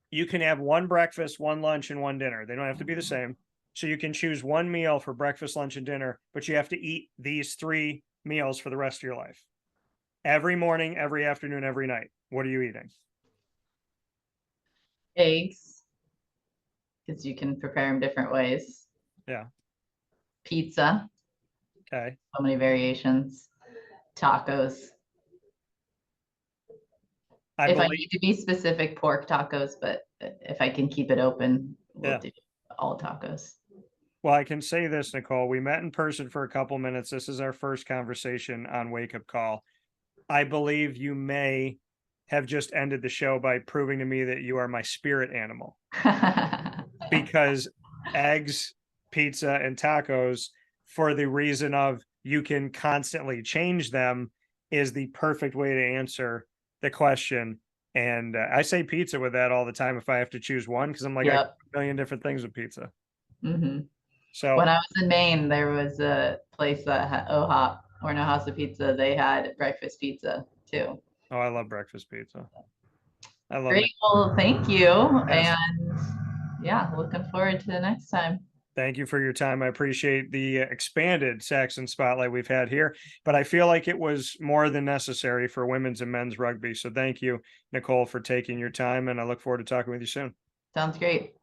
You can have one breakfast, one lunch, and one dinner. They don't have to be the same. So you can choose one meal for breakfast, lunch, and dinner, but you have to eat these three meals for the rest of your life. Every morning, every afternoon, every night. What are you eating? Eggs, because you can prepare them different ways. Yeah. pizza, Okay. so many variations, tacos. If I need to be specific, pork tacos, but if I can keep it open, we'll do all tacos. Well, I can say this, Nicole. We met in person for a couple minutes. This is our first conversation on Wake Up Call. I believe you may have just ended the show by proving to me that you are my spirit animal. Because eggs, pizza, and tacos, for the reason of you can constantly change them, is the perfect way to answer the question. And I say pizza with that all the time if I have to choose one, because I'm like, I Yep. can do a million different things with pizza. Mhm. So When I was in Maine, there was a place that had OHOP, or No House of Pizza. They had breakfast pizza too. oh, I love breakfast pizza. I love Great. Well, thank you. Yes. And yeah, looking forward to the next time. Thank you for your time. I appreciate the expanded Saxons Spotlight we've had here, but I feel like it was more than necessary for women's and men's rugby. So thank you, Nicole, for taking your time, and I look forward to talking with you soon. Sounds great.